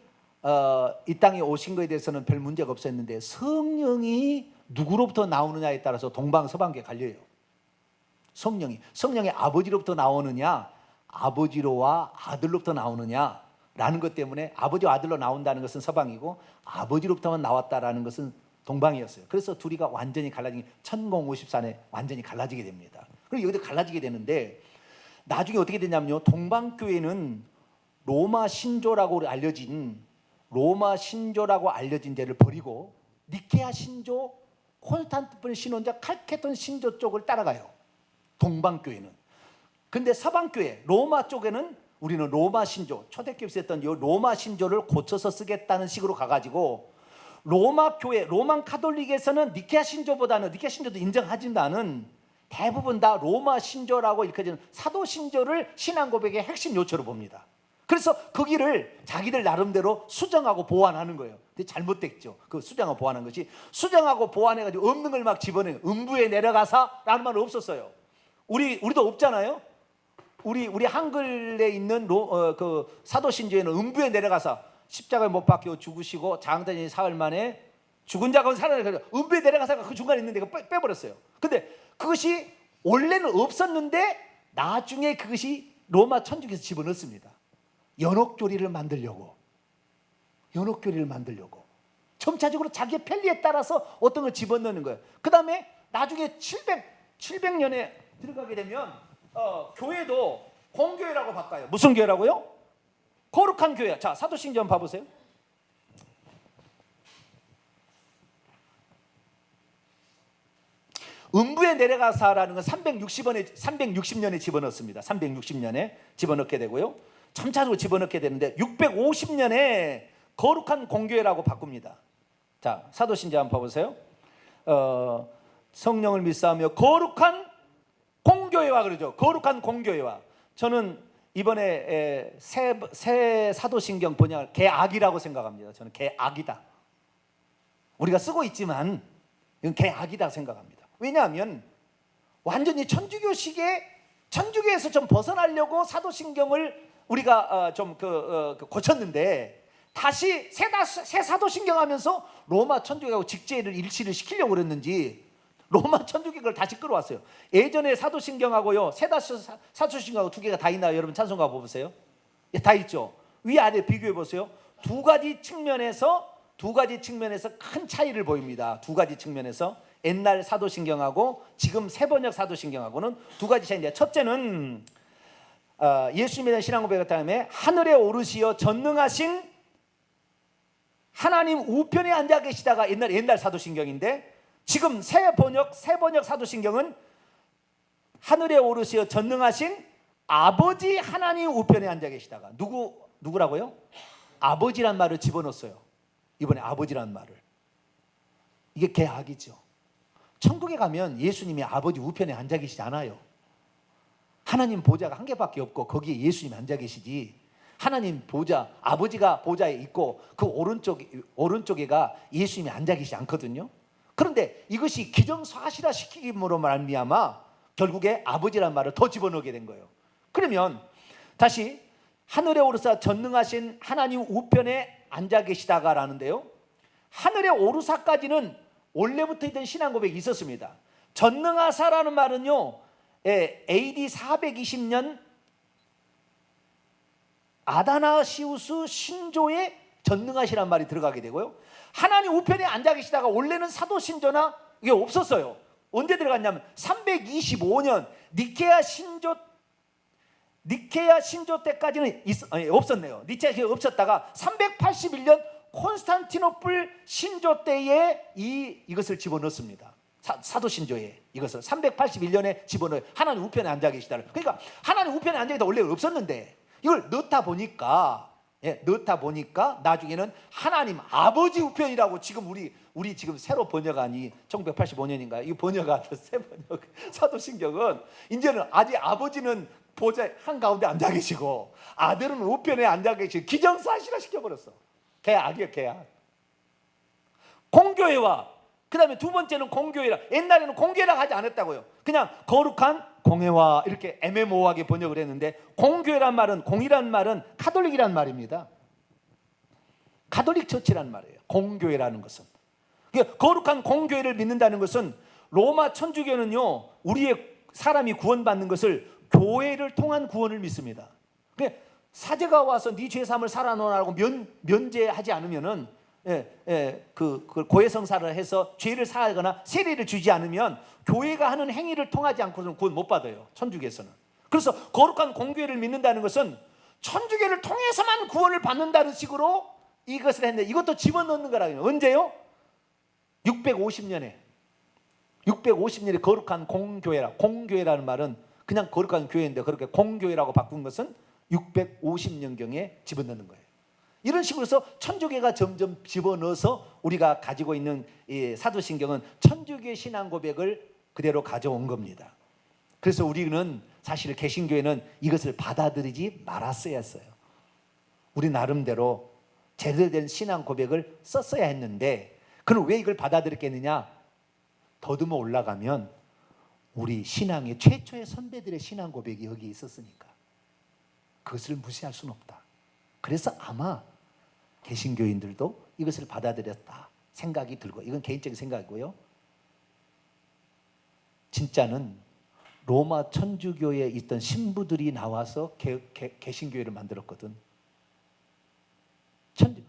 이 땅에 오신 것에 대해서는 별 문제가 없었는데 성령이 누구로부터 나오느냐에 따라서 동방 서방계 갈려요. 성령이 아버지로부터 나오느냐, 아버지로와 아들로부터 나오느냐라는 것 때문에 아버지와 아들로 나온다는 것은 서방이고 아버지로부터만 나왔다라는 것은 동방이었어요. 그래서 둘이가 완전히 갈라진 게 1054년에 완전히 갈라지게 됩니다. 그리고 여기도 갈라지게 되는데, 나중에 어떻게 되냐면요, 동방교회는 로마 신조라고 알려진 데를 버리고 니케아 신조, 콘스탄티노플 신혼자, 칼케돈 신조 쪽을 따라가요. 동방교회는. 근데 서방교회 로마 쪽에는 우리는 로마 신조, 초대교회에서 했던 이 로마 신조를 고쳐서 쓰겠다는 식으로 가가지고 로마 교회, 로만 카톨릭에서는 니케아 신조보다는, 니케아 신조도 인정하지만은 대부분 다 로마 신조라고 일컬어지는 사도 신조를 신앙 고백의 핵심 요초로 봅니다. 그래서 거기를 자기들 나름대로 수정하고 보완하는 거예요. 근데 잘못됐죠. 그 수정하고 보완한 것이, 수정하고 보완해가지고 없는 걸 막 집어내요. 음부에 내려가사라는 말은 없었어요. 우리도 없잖아요. 우리 한글에 있는 그 사도 신조에는 음부에 내려가사 십자가에 못 박혀 죽으시고 장단이 사흘 만에 죽은 자가 살아나서 음부에 내려가사가 그 중간에 있는데 빼버렸어요. 근데 그것이 원래는 없었는데 나중에 그것이 로마 천주교에서 집어넣습니다. 연옥교리를 만들려고 점차적으로 자기의 편리에 따라서 어떤 걸 집어넣는 거예요. 그 다음에 나중에 700년에 들어가게 되면 교회도 공교회라고 바꿔요. 무슨 교회라고요? 거룩한 교회. 자, 사도신경 봐보세요. 음부에 내려가사라는 건 360년에 집어넣습니다. 360년에 집어넣게 되고요. 점차적으로 집어넣게 되는데 650년에 거룩한 공교회라고 바꿉니다. 자, 사도신경 한번 봐보세요. 성령을 믿사하며 거룩한 공교회와 그러죠. 거룩한 공교회와. 저는 이번에 새 사도신경 번역을 개악이라고 생각합니다. 저는 개악이다. 우리가 쓰고 있지만 이건 개악이다 생각합니다. 왜냐하면 완전히 천주교에서 좀 벗어나려고 사도신경을 우리가 좀 고쳤는데, 다시 새 사도신경 하면서 로마 천주교하고 직제를 일치를 시키려고 그랬는지 로마 천주교 걸 다시 끌어왔어요. 예전에 사도신경하고요, 사도신경하고 두 개가 다 있나요? 여러분 찬송가 보세요. 예, 다 있죠. 위아래 비교해 보세요. 두 가지 측면에서 큰 차이를 보입니다. 두 가지 측면에서 옛날 사도신경하고 지금 새번역 사도신경하고는 두 가지 차이인데, 첫째는 예수님에 대한 신앙 고백의 다음에 하늘에 오르시어 전능하신 하나님 우편에 앉아 계시다가 옛날 사도신경인데, 지금 새번역 사도신경은 하늘에 오르시어 전능하신 아버지 하나님 우편에 앉아 계시다가, 누구라고요? 아버지란 말을 집어넣었어요. 이번에 아버지란 말을. 이게 개악이죠. 천국에 가면 예수님이 아버지 우편에 앉아 계시지 않아요. 하나님 보좌가 한 개밖에 없고 거기에 예수님이 앉아 계시지, 하나님 보좌, 아버지가 보좌에 있고 그 오른쪽에가 예수님이 앉아 계시지 않거든요. 그런데 이것이 기정사실화 시키기로 말미암아 결국에 아버지란 말을 더 집어넣게 된 거예요. 그러면 다시 하늘에 오르사 전능하신 하나님 우편에 앉아 계시다가 라는데요, 하늘에 오르사까지는 원래부터 있던 신앙 고백이 있었습니다. 전능하사라는 말은요, AD 420년 아다나시우스 신조의 전능하시란 말이 들어가게 되고요, 하나님 우편에 앉아 계시다가 원래는 사도 신조나 이게 없었어요. 언제 들어갔냐면 325년 니케아 신조 때까지는 없었네요. 니케아 신조 없었다가 381년 콘스탄티노플 신조 때에 이것을 집어넣습니다. 사도 신조에 이것을 381년에 집어넣어요. 하나님 우편에 앉아 계시다. 그러니까 하나님 우편에 앉아 계시다 원래 없었는데 이걸 넣다 보니까 나중에는 하나님 아버지 우편이라고 지금 우리 지금 새로 번역하니 1985년인가 이 번역한 새 번역 사도신경은 이제는 아직 아버지는 보좌 한가운데 앉아 계시고 아들은 우편에 앉아 계시고 기정사실화 시켜버렸어. 계약이에요, 계약. 공교회와 그 다음에 두 번째는 공교회라. 옛날에는 공교회라 하지 않았다고요. 그냥 거룩한 공회와 이렇게 애매모호하게 번역을 했는데, 공교회란 말은, 공이란 말은 카톨릭이란 말입니다. 카톨릭 처치란 말이에요. 공교회라는 것은. 거룩한 공교회를 믿는다는 것은, 로마 천주교는요, 우리의 사람이 구원받는 것을 교회를 통한 구원을 믿습니다. 사제가 와서 네 죄사함을 살아놓으라고 면제하지 않으면은, 그 고해성사를 해서 죄를 사하거나 세례를 주지 않으면 교회가 하는 행위를 통하지 않고서는 구원 못 받아요, 천주교에서는. 그래서 거룩한 공교회를 믿는다는 것은 천주교를 통해서만 구원을 받는다는 식으로 이것을 했는데, 이것도 집어넣는 거라고요. 언제요? 650년에 거룩한 공교회라. 공교회라는 말은 그냥 거룩한 교회인데 그렇게 공교회라고 바꾼 것은 650년경에 집어넣는 거예요. 이런 식으로 해서 천주교가 점점 집어넣어서 우리가 가지고 있는 이 사도신경은 천주교의 신앙 고백을 그대로 가져온 겁니다. 그래서 우리는 사실 개신교회는 이것을 받아들이지 말았어야 했어요. 우리 나름대로 제대로 된 신앙 고백을 썼어야 했는데, 그럼 왜 이걸 받아들였겠느냐? 더듬어 올라가면 우리 신앙의 최초의 선배들의 신앙 고백이 여기 있었으니까 그것을 무시할 수는 없다. 그래서 아마 개신교인들도 이것을 받아들였다 생각이 들고, 이건 개인적인 생각이고요, 진짜는 로마 천주교에 있던 신부들이 나와서 개신교회를 만들었거든.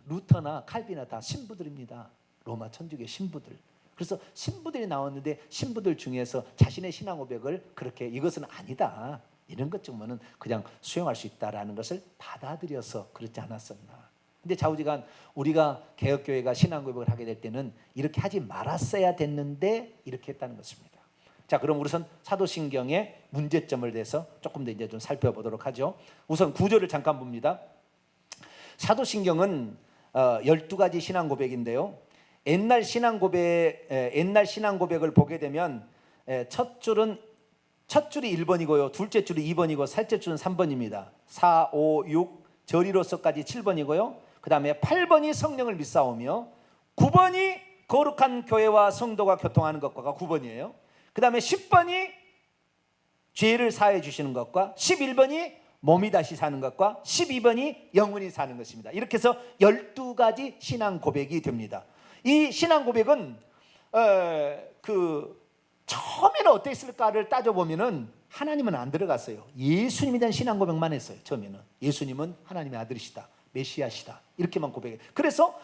루터나 칼빈이나 다 신부들입니다. 로마 천주교 신부들. 그래서 신부들이 나왔는데 신부들 중에서 자신의 신앙 고백을 그렇게 이것은 아니다, 이런 것 정도는 그냥 수용할 수 있다라는 것을 받아들여서 그렇지 않았었나. 근데 좌우지간 우리가 개혁교회가 신앙 고백을 하게 될 때는 이렇게 하지 말았어야 됐는데 이렇게 했다는 것입니다. 자, 그럼 우선 사도신경의 문제점을 대해서 조금 더 이제 좀 살펴보도록 하죠. 우선 구절을 잠깐 봅니다. 사도신경은 12가지 신앙 고백인데요, 옛날 신앙 고백을 보게 되면 첫 줄이 1번이고요, 둘째 줄이 2번이고 셋째 줄은 3번입니다. 4, 5, 6 절이로서까지 7번이고요, 그 다음에 8번이 성령을 믿사오며 9번이 거룩한 교회와 성도가 교통하는 것과 9번이에요. 그 다음에 10번이 죄를 사해 주시는 것과 11번이 몸이 다시 사는 것과 12번이 영원히 사는 것입니다. 이렇게 해서 12가지 신앙 고백이 됩니다. 이 신앙 고백은 처음에는 어땠을까를 따져보면은 하나님은 안 들어갔어요. 예수님에 대한 신앙 고백만 했어요. 처음에는 예수님은 하나님의 아들이시다, 메시아시다, 이렇게만 고백해요. 그래서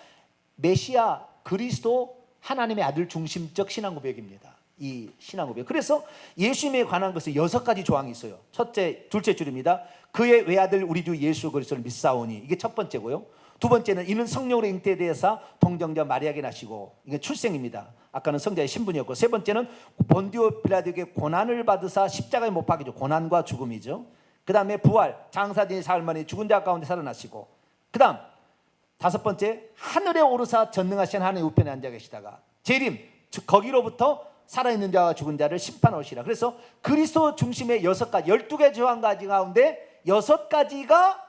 메시아 그리스도 하나님의 아들 중심적 신앙 고백입니다, 이 신앙 고백. 그래서 예수님에 관한 것은 6가지 조항이 있어요. 둘째 줄입니다. 그의 외아들 우리 주 예수 그리스도를 믿사오니, 이게 첫 번째고요. 두 번째는 이는 성령으로 잉태되어서 동정자 마리아에게 나시고, 이게 출생입니다. 아까는 성자의 신분이었고, 세 번째는 본디오 빌라도에게 고난을 받으사 십자가에 못 박히죠. 고난과 죽음이죠. 그 다음에 부활, 장사된 사흘 만에 죽은 자 가운데 살아나시고, 그 다음 다섯 번째 하늘에 오르사 전능하신 하나님의 우편에 앉아 계시다가 재림, 즉 거기로부터 살아있는 자와 죽은 자를 심판하시라. 그래서 그리스도 중심의 6가지, 12개 조항 가운데 6가지가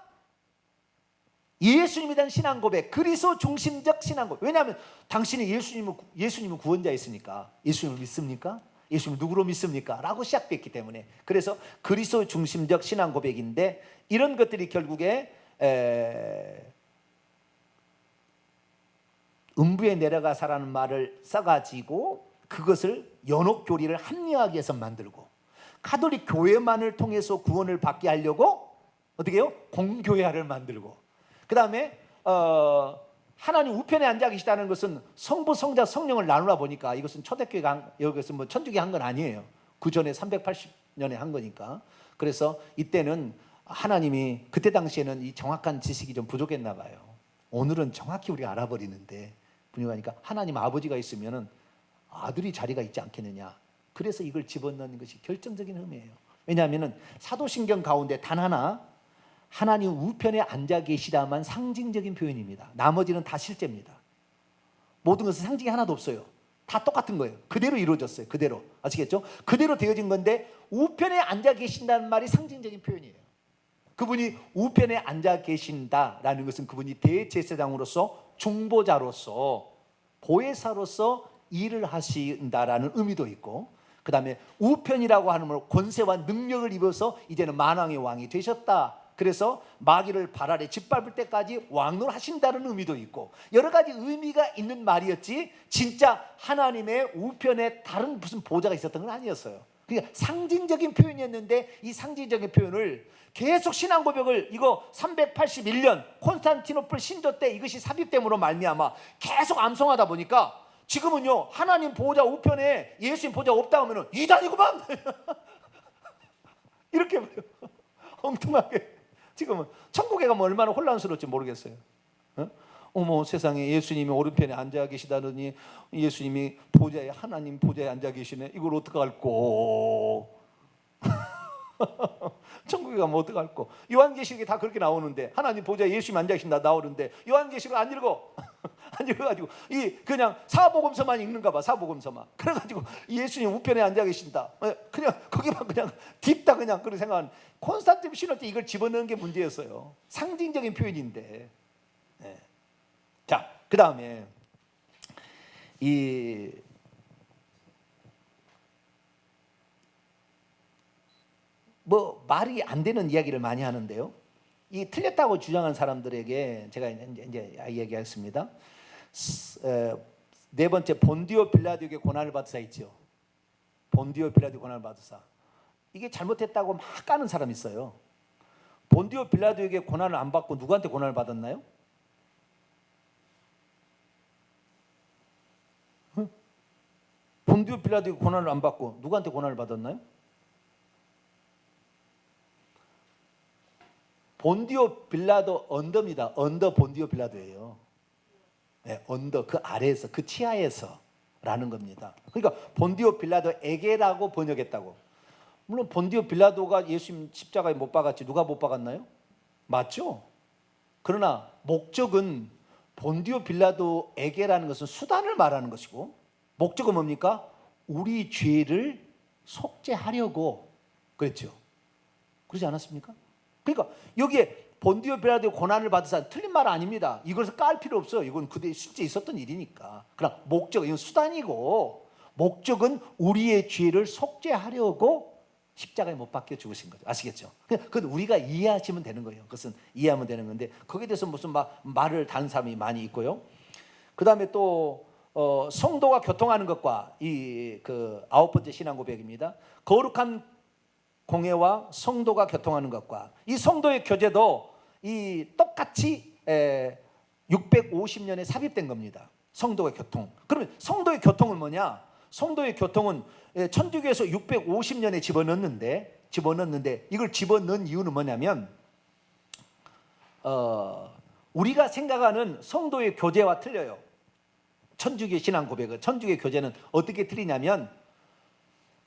예수님에 대한 신앙 고백, 그리스도 중심적 신앙 고백. 왜냐하면 당신이 예수님은 구원자였으니까. 예수님을 믿습니까? 예수님 누구로 믿습니까? 라고 시작됐기 때문에, 그래서 그리스도 중심적 신앙 고백인데, 이런 것들이 결국에 음부에 내려가사라는 말을 써가지고 그것을 연옥교리를 합리화하기 위해서 만들고, 가톨릭 교회만을 통해서 구원을 받게 하려고 어떻게 해요? 공교회화를 만들고, 그 다음에 하나님 우편에 앉아 계시다는 것은 성부, 성자, 성령을 나누라 보니까 이것은 초대교회가 여기서 뭐 천주교 한 건 아니에요. 그 전에 380년에 한 거니까. 그래서 이때는 하나님이, 그때 당시에는 이 정확한 지식이 좀 부족했나 봐요. 오늘은 정확히 우리가 알아버리는데, 분명하니까 하나님 아버지가 있으면은 아들이 자리가 있지 않겠느냐. 그래서 이걸 집어넣는 것이 결정적인 의미예요. 왜냐하면은 사도신경 가운데 단 하나 하나님 우편에 앉아 계시다만 상징적인 표현입니다. 나머지는 다 실제입니다. 모든 것은 상징이 하나도 없어요. 다 똑같은 거예요. 그대로 이루어졌어요. 그대로. 아시겠죠? 그대로 되어진 건데 우편에 앉아 계신다는 말이 상징적인 표현이에요. 그분이 우편에 앉아 계신다라는 것은 그분이 대제사장으로서, 중보자로서, 보혜사로서 일을 하신다라는 의미도 있고, 그 다음에 우편이라고 하는 걸 권세와 능력을 입어서 이제는 만왕의 왕이 되셨다. 그래서 마귀를 발 아래 짓밟을 때까지 왕노하신다는 의미도 있고, 여러 가지 의미가 있는 말이었지 진짜 하나님의 우편에 다른 무슨 보좌가 있었던 건 아니었어요. 그러니까 상징적인 표현이었는데, 이 상징적인 표현을 계속 신앙 고백을, 이거 381년 콘스탄티노플 신조 때 이것이 삽입됨으로 말미암아 계속 암송하다 보니까 지금은요, 하나님 보좌 우편에 예수님 보좌 없다 하면은 이단이구만 이렇게 엉뚱하게. 지금은 천국에 가면 얼마나 혼란스러울지 모르겠어요. 어머 세상에, 예수님이 오른편에 앉아 계시다더니 예수님이 보좌에, 하나님 보좌에 앉아 계시네. 이걸 어떡할꼬 천국에 가면 어떡할꼬. 요한계시록에 다 그렇게 나오는데, 하나님 보좌에 예수님이 앉아 계신다 나오는데 요한계시록 안 읽어. 안 읽어가지고 그냥 사복음서만 읽는가 봐. 사복음서만. 그래가지고 예수님 우편에 앉아 계신다, 그냥 거기만 그냥 딥다, 그냥 그런 생각은. 콘스탄틴 신호 때 이걸 집어넣은 게 문제였어요. 상징적인 표현인데. 네. 자, 그 다음에 말이 안 되는 이야기를 많이 하는데요. 이 틀렸다고 주장하는 사람들에게 제가 이제 얘기하겠습니다. 네 번째, 본디오 빌라도에게 고난을 받으사 있죠. 본디오 빌라도 고난을 받으사. 이게 잘못했다고 막 까는 사람이 있어요. 본디오 빌라도에게 고난을 안 받고 누구한테 고난을 받았나요? 본디오 빌라도에게 고난을 안 받고 누구한테 고난을 받았나요? 본디오 빌라도 언더입니다. 언더 본디오 빌라도예요. 네, 언더, 그 아래에서, 그 치하에서 라는 겁니다. 그러니까 본디오 빌라도에게라고 번역했다고. 물론 본디오 빌라도가 예수님 십자가에 못 박았지 누가 못 박았나요? 맞죠? 그러나 목적은 본디오 빌라도에게라는 것은 수단을 말하는 것이고, 목적은 뭡니까? 우리 죄를 속죄하려고 그랬죠. 그러지 않았습니까? 그러니까 여기에 본디오 빌라도의 고난을 받으사, 틀린 말 아닙니다. 이것을 깔 필요 없어요. 이건 그때 실제 있었던 일이니까. 그러나 목적, 이건 수단이고, 목적은 우리의 죄를 속죄하려고 십자가에 못 박혀 죽으신 거죠. 아시겠죠? 그건 우리가 이해하시면 되는 거예요. 그것은 이해하면 되는 건데, 거기에 대해서 무슨 말을 다는 사람이 많이 있고요. 그 다음에 또 성도가 교통하는 것과 그 9번째 신앙 고백입니다. 거룩한 공예와 성도가 교통하는 것과, 이 성도의 교제도 똑같이 650년에 삽입된 겁니다. 성도의 교통. 그러면 성도의 교통은 뭐냐? 성도의 교통은 천주교에서 650년에 집어넣는데 이걸 집어넣은 이유는 뭐냐면, 우리가 생각하는 성도의 교제와 틀려요. 천주교 신앙 고백은, 천주교 교제는 어떻게 틀리냐면,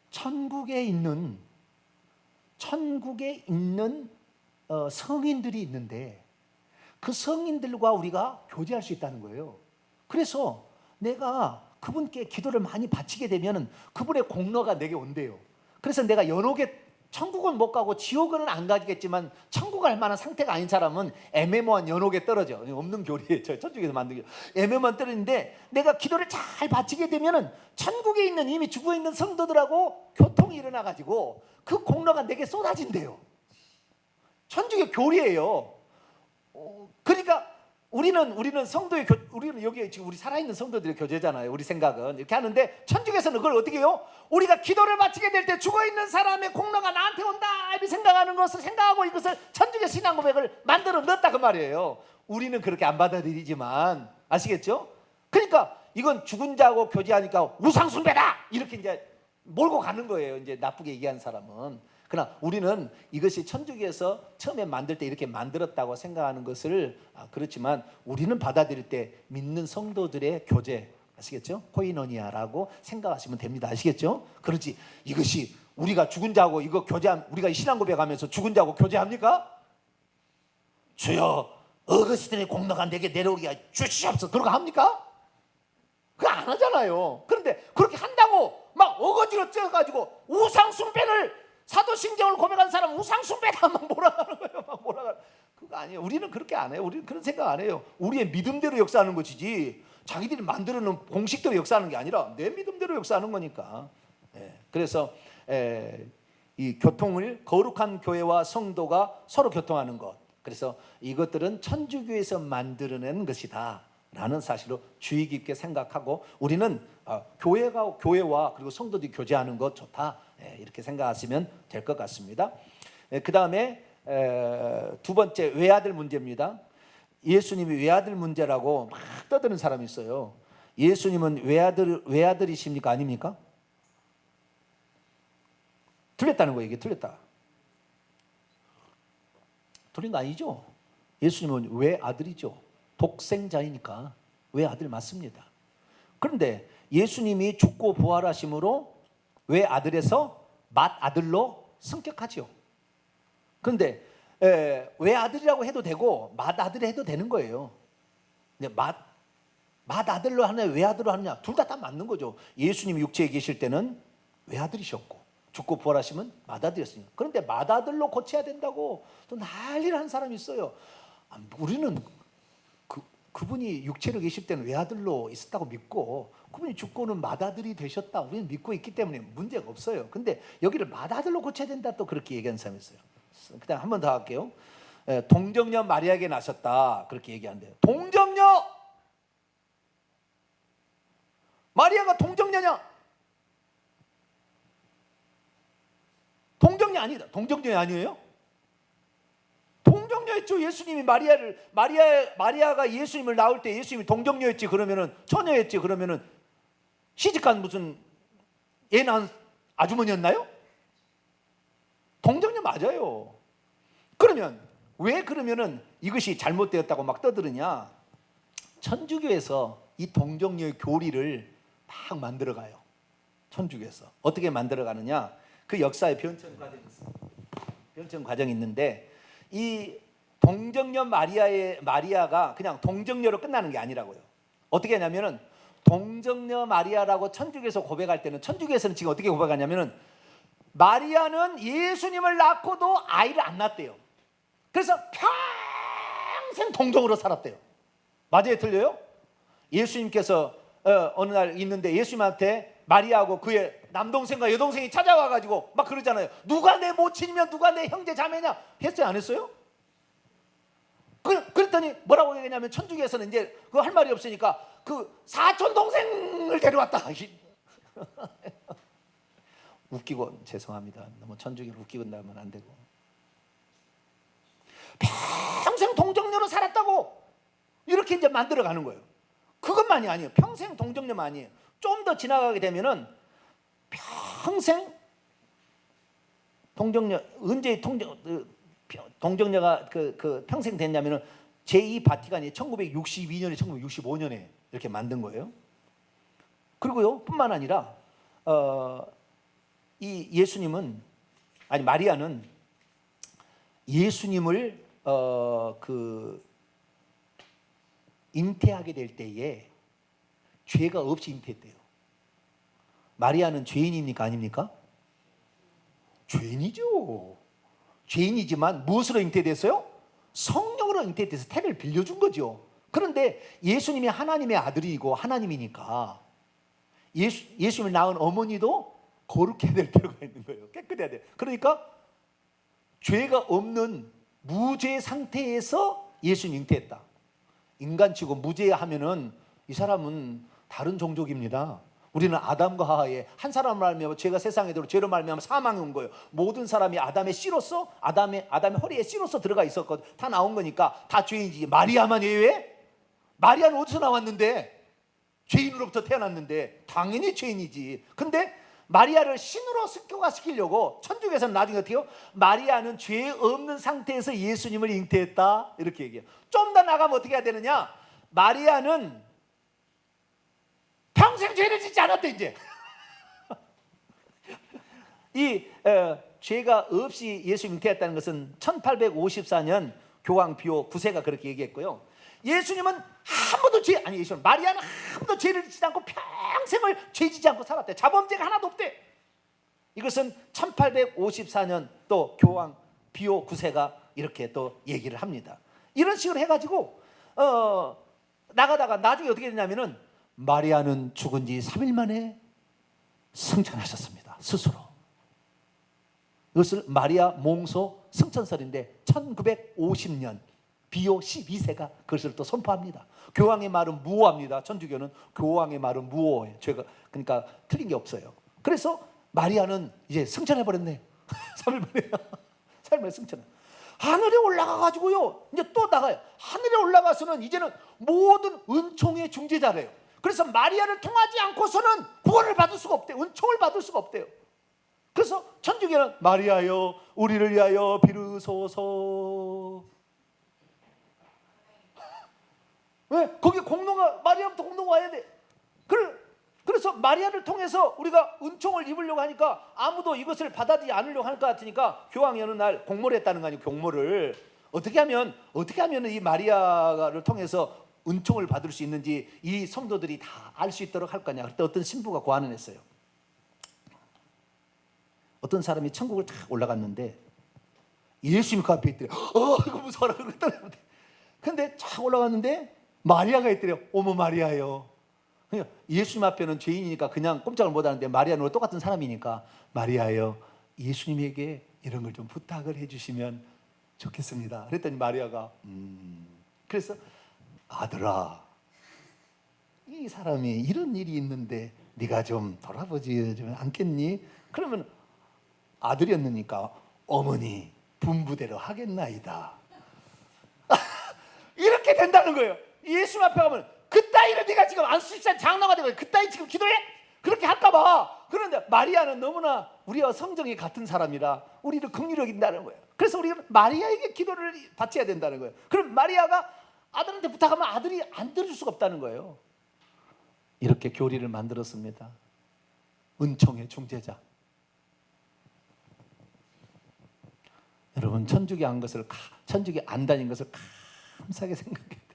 천국에 있는 성인들이 있는데 그 성인들과 우리가 교제할 수 있다는 거예요. 그래서 내가 그분께 기도를 많이 바치게 되면 그분의 공로가 내게 온대요. 그래서 내가 연옥에 천국은 못 가고 지옥은 안 가겠지만 천국 갈 만한 상태가 아닌 사람은 애매모호한 연옥에 떨어져. 없는 교리에 저 천국에서 만든 애매모호한 떨어지는데, 내가 기도를 잘 바치게 되면은 천국에 있는 이미 죽어 있는 성도들하고 교통이 일어나 가지고 그 공로가 내게 쏟아진대요. 천주교 교리예요. 그러니까 우리는 성도의 우리는 여기 지금 우리 살아있는 성도들의 교제잖아요. 우리 생각은 이렇게 하는데, 천주교에서는 그걸 어떻게 해요? 우리가 기도를 바치게 될 때 죽어있는 사람의 공로가 나한테 온다 이렇게 생각하는 것을 생각하고 이것을 천주교 신앙 고백을 만들어 넣었다 그 말이에요. 우리는 그렇게 안 받아들이지만, 아시겠죠? 그러니까 이건 죽은 자하고 교제하니까 우상 숭배다 이렇게 이제 몰고 가는 거예요. 이제 나쁘게 얘기하는 사람은. 그러나 우리는 이것이 천주교에서 처음에 만들 때 이렇게 만들었다고 생각하는 것을, 그렇지만 우리는 받아들일 때 믿는 성도들의 교제, 아시겠죠? 코이노니아라고 생각하시면 됩니다. 아시겠죠? 그렇지, 이것이 우리가 죽은 자하고 이거 우리가 신앙 고백하면서 죽은 자하고 교제합니까? 주여 어거스틴의 공로가 내게 내려오게 주시옵소서, 그런 거 합니까? 그거 안 하잖아요. 그런데 그렇게 한다고 막 어거지로 쪄가지고 우상 숭배를, 사도신경을 고백한 사람 우상 숭배다 막 몰아가는 거예요. 막 몰아가는. 그거 아니에요. 우리는 그렇게 안 해요. 우리는 그런 생각 안 해요. 우리의 믿음대로 역사하는 것이지 자기들이 만들어 놓은 공식대로 역사하는 게 아니라 내 믿음대로 역사하는 거니까. 그래서 이 교통을, 거룩한 교회와 성도가 서로 교통하는 것, 그래서 이것들은 천주교에서 만들어낸 것이다 라는 사실로 주의 깊게 생각하고, 우리는 교회와 그리고 성도들이 교제하는 것 좋다, 이렇게 생각하시면 될 것 같습니다. 그 다음에 두 번째, 외아들 문제입니다. 예수님이 외아들 문제라고 막 떠드는 사람이 있어요. 예수님은 외아들이십니까 아닙니까? 틀렸다는 거예요. 이게 틀렸다. 틀린 거 아니죠? 예수님은 외아들이죠. 독생자이니까 외아들 맞습니다. 그런데 예수님이 죽고 부활하심으로 외아들에서 맏아들로 성격하죠. 그런데 외아들이라고 해도 되고 맏아들 해도 되는 거예요. 근데 맏아들로 하느냐 외아들로 하느냐 둘 다 맞는 거죠. 예수님이 육체에 계실 때는 외아들이셨고 죽고 부활하시면 맏아들이었으니까. 그런데 맏아들로 고쳐야 된다고 또 난리를 한 사람이 있어요. 우리는 그분이 육체로 계실 때는 외아들로 있었다고 믿고, 그분이 죽고는 맏아들이 되셨다 우리는 믿고 있기 때문에 문제가 없어요. 근데 여기를 맏아들로 고쳐야 된다 또 그렇게 얘기하는 사람이 있어요. 그다음 한 번 더 할게요. 동정녀 마리아에게 나셨다 그렇게 얘기한대요. 동정녀 마리아가 동정녀냐? 동정녀 아니다. 동정녀 아니에요? 동정녀였죠. 예수님이 마리아가 예수님을 낳을 때 예수님이 동정녀였지 그러면은, 처녀였지 그러면은 시집간 무슨 애 낳은 아주머니였나요? 동정녀 맞아요. 그러면 왜 그러면은 이것이 잘못되었다고 막 떠들으냐? 천주교에서 이 동정녀의 교리를 막 만들어가요. 천주교에서 어떻게 만들어가느냐? 그 역사의 변천 과정이 있어요. 변천 과정이 있는데, 이 동정녀 마리아가 그냥 동정녀로 끝나는 게 아니라고요. 어떻게 하냐면은 동정녀 마리아라고 천주교에서 고백할 때는, 천주교에서는 지금 어떻게 고백하냐면은 마리아는 예수님을 낳고도 아이를 안 낳았대요. 그래서 평생 동정으로 살았대요. 맞아요, 틀려요? 예수님께서 어느 날 있는데 예수님한테 마리아하고 그의 남동생과 여동생이 찾아와가지고 막 그러잖아요. 누가 내 모친이며 누가 내 형제 자매냐 했어요, 안 했어요? 그랬더니 뭐라고 얘기하냐면, 천주교에서는 이제 그거 할 말이 없으니까 그 사촌 동생을 데려왔다. 웃기고 죄송합니다. 너무 천주교를 웃기고 나면 안 되고, 평생 동정녀로 살았다고 이렇게 이제 만들어가는 거예요. 그것만이 아니에요. 평생 동정녀만 아니에요. 좀 더 지나가게 되면은 평생 동정녀, 언제 동정녀가 평생 됐냐면은 제2 바티칸이 1962년에 1965년에 이렇게 만든 거예요. 그리고요, 뿐만 아니라 이 예수님은, 아니 마리아는 예수님을 잉태하게 될 때에 죄가 없이 잉태했대요. 마리아는 죄인입니까 아닙니까? 죄인이죠. 죄인이지만 무엇으로 잉태됐어요? 성령으로 잉태돼서 태를 빌려준 거죠. 그런데 예수님이 하나님의 아들이고 하나님이니까 예수님을 낳은 어머니도 거룩해야 될 필요가 있는 거예요. 깨끗해야 돼. 그러니까 죄가 없는 무죄 상태에서 예수님 잉태했다. 인간치고 무죄하면은 이 사람은 다른 종족입니다. 우리는 아담과 하와의 한 사람을 말미암아 죄가 세상에 들어 죄로 말미암아 사망이 온 거예요. 모든 사람이 아담의 씨로서 아담의 허리에 씨로서 들어가 있었거든. 다 나온 거니까 다 죄인이지. 마리아만 예외? 마리아는 어디서 나왔는데? 죄인으로부터 태어났는데 당연히 죄인이지. 근데 마리아를 신으로 습격화시키려고 천주교에서는 나중에 어떻게 해요? 마리아는 죄 없는 상태에서 예수님을 잉태했다 이렇게 얘기해요. 좀 더 나가면 어떻게 해야 되느냐? 마리아는 평생 죄를 짓지 않았대 이제. 죄가 없이 예수 잉태했다는 것은 1854년 교황 비오 9세가 그렇게 얘기했고요. 예수님은 한 번도 마리아는 한 번도 죄를 짓지 않고 평생을 죄 짓지 않고 살았대. 자범죄가 하나도 없대. 이것은 1854년 또 교황 비오 9세가 이렇게 또 얘기를 합니다. 이런 식으로 해가지고 나가다가 나중에 어떻게 되냐면은 마리아는 죽은 지 3일 만에 승천하셨습니다. 스스로. 이것을 마리아 몽소 승천설인데 1950년 비오 12세가 그것을 또 선포합니다. 교황의 말은 무오합니다. 천주교는 교황의 말은 무오해요. 죄가 그러니까 틀린 게 없어요. 그래서 마리아는 이제 승천해 버렸네. 3일 만에 3일 만에 승천. 하늘에 올라가 가지고요. 이제 또 나가요. 하늘에 올라가서는 이제는 모든 은총의 중재자래요. 그래서 마리아를 통하지 않고서는 구원을 받을 수가 없대요. 은총을 받을 수가 없대요. 그래서 천주교는 마리아여 우리를 위하여 비르소서. 왜? 거기 공로가 마리아부터 공로가 와야 돼. 그래서 마리아를 통해서 우리가 은총을 입으려고 하니까 아무도 이것을 받아들이지 않으려고 할 것 같으니까 교황이 어느 날 공모를 했다는 거 아니에요. 공모를 어떻게 하면 이 마리아를 통해서 은총을 받을 수 있는지 이 성도들이 다 알 수 있도록 할 거냐. 그때 어떤 신부가 고안을 했어요. 어떤 사람이 천국을 탁 올라갔는데 예수님 그 앞에 있더래. 이거 무서워라. 근데 쫙 올라갔는데 마리아가 있더래요. 어머 마리아요. 예수님 앞에는 죄인이니까 그냥 꼼짝을 못하는데 마리아는 똑같은 사람이니까 마리아요 예수님에게 이런 걸 좀 부탁을 해주시면 좋겠습니다. 그랬더니 마리아가 그래서 아들아 이 사람이 이런 일이 있는데 네가 좀 돌아보지 않겠니? 그러면 아들이었으니까 어머니 분부대로 하겠나이다. 이렇게 된다는 거예요. 예수님 앞에 가면 그따위를 네가 지금 안수집산 장로가 되고 그따위 지금 기도해? 그렇게 할까봐. 그런데 마리아는 너무나 우리와 성정이 같은 사람이라 우리를 긍휼히 여긴다는 거예요. 그래서 우리가 마리아에게 기도를 바쳐야 된다는 거예요. 그럼 마리아가 아들한테 부탁하면 아들이 안 들을 수가 없다는 거예요. 이렇게 교리를 만들었습니다. 은총의 중재자. 여러분 천주교 안 다닌 것을 감사하게 생각해야 돼요.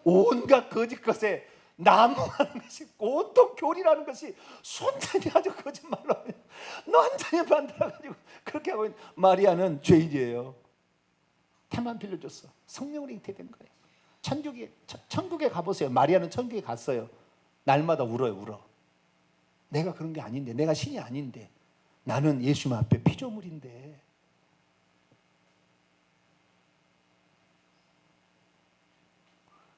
온갖 거짓 것에 난무하는 것이 온통 교리라는 것이 순전히 아주 거짓말로 완전히 만들어가지고 그렇게 하고 있는 마리아는 죄인이에요. 태만 빌려줬어. 성령으로 잉태된 거예요. 천국에 가보세요. 마리아는 천국에 갔어요. 날마다 울어. 내가 그런 게 아닌데, 내가 신이 아닌데, 나는 예수님 앞에 피조물인데.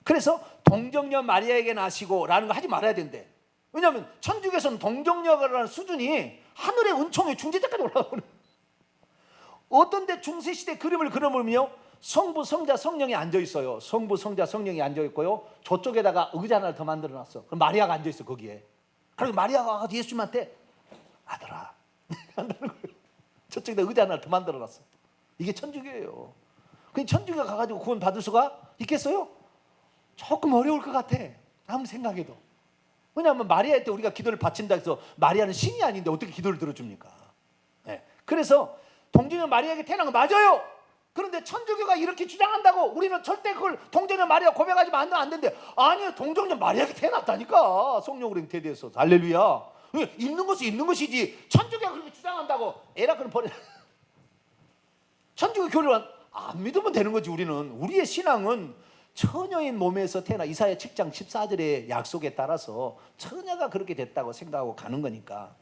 그래서 동정녀 마리아에게 나시고 라는 거 하지 말아야 된대. 왜냐하면 천주교에서는 동정녀라는 수준이 하늘의 은총의 중재자까지 올라가거든. 어떤 데 중세시대 그림을 그려보면요 성부, 성자, 성령이 앉아있어요. 성부, 성자, 성령이 앉아있고요 저쪽에다가 의자 하나를 더 만들어놨어. 그럼 마리아가 앉아있어 거기에. 그리고 마리아가 예수님한테 아들아 한다는 거예요. 저쪽에다 의자 하나를 더 만들어놨어. 이게 천주교예요. 근데 천주교가 가가지고 구원 받을 수가 있겠어요? 조금 어려울 것 같아. 아무리 생각해도. 왜냐하면 마리아 때 우리가 기도를 바친다 해서 마리아는 신이 아닌데 어떻게 기도를 들어줍니까? 네. 그래서 동정녀 마리아에게 태어난 거 맞아요. 그런데 천주교가 이렇게 주장한다고 우리는 절대 그걸 동정녀 마리아 고백하지 안 된대. 아니요, 동정녀 마리아에게 태어났다니까. 성령으로 잉태돼서. 할렐루야. 있는 것은 있는 것이지 천주교가 그렇게 주장한다고 에라크는 버려. 천주교 교리를 안 믿으면 되는 거지. 우리의 신앙은 처녀인 몸에서 태어나 이사야 7장 14절의 약속에 따라서 처녀가 그렇게 됐다고 생각하고 가는 거니까.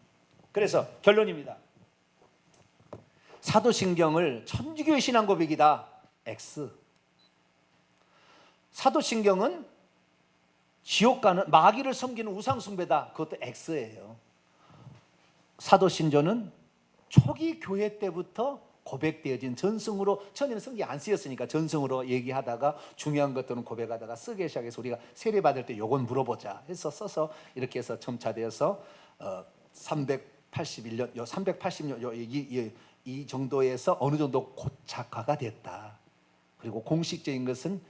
그래서 결론입니다. 사도신경을 천주교의 신앙 고백이다. X. 사도신경은 지옥 가는 마귀를 섬기는 우상 숭배다. 그것도 X예요. 사도신조는 초기 교회 때부터 고백되어진 전승으로, 처음에는 성경이 안 쓰였으니까 전승으로 얘기하다가 중요한 것들은 고백하다가 쓰기 시작해서 우리가 세례받을 때 요건 물어보자 해서 써서 이렇게 해서 점차되어서 381년, 380년 이 정도에서 어느 정도 고착화가 됐다. 그리고 공식적인 것은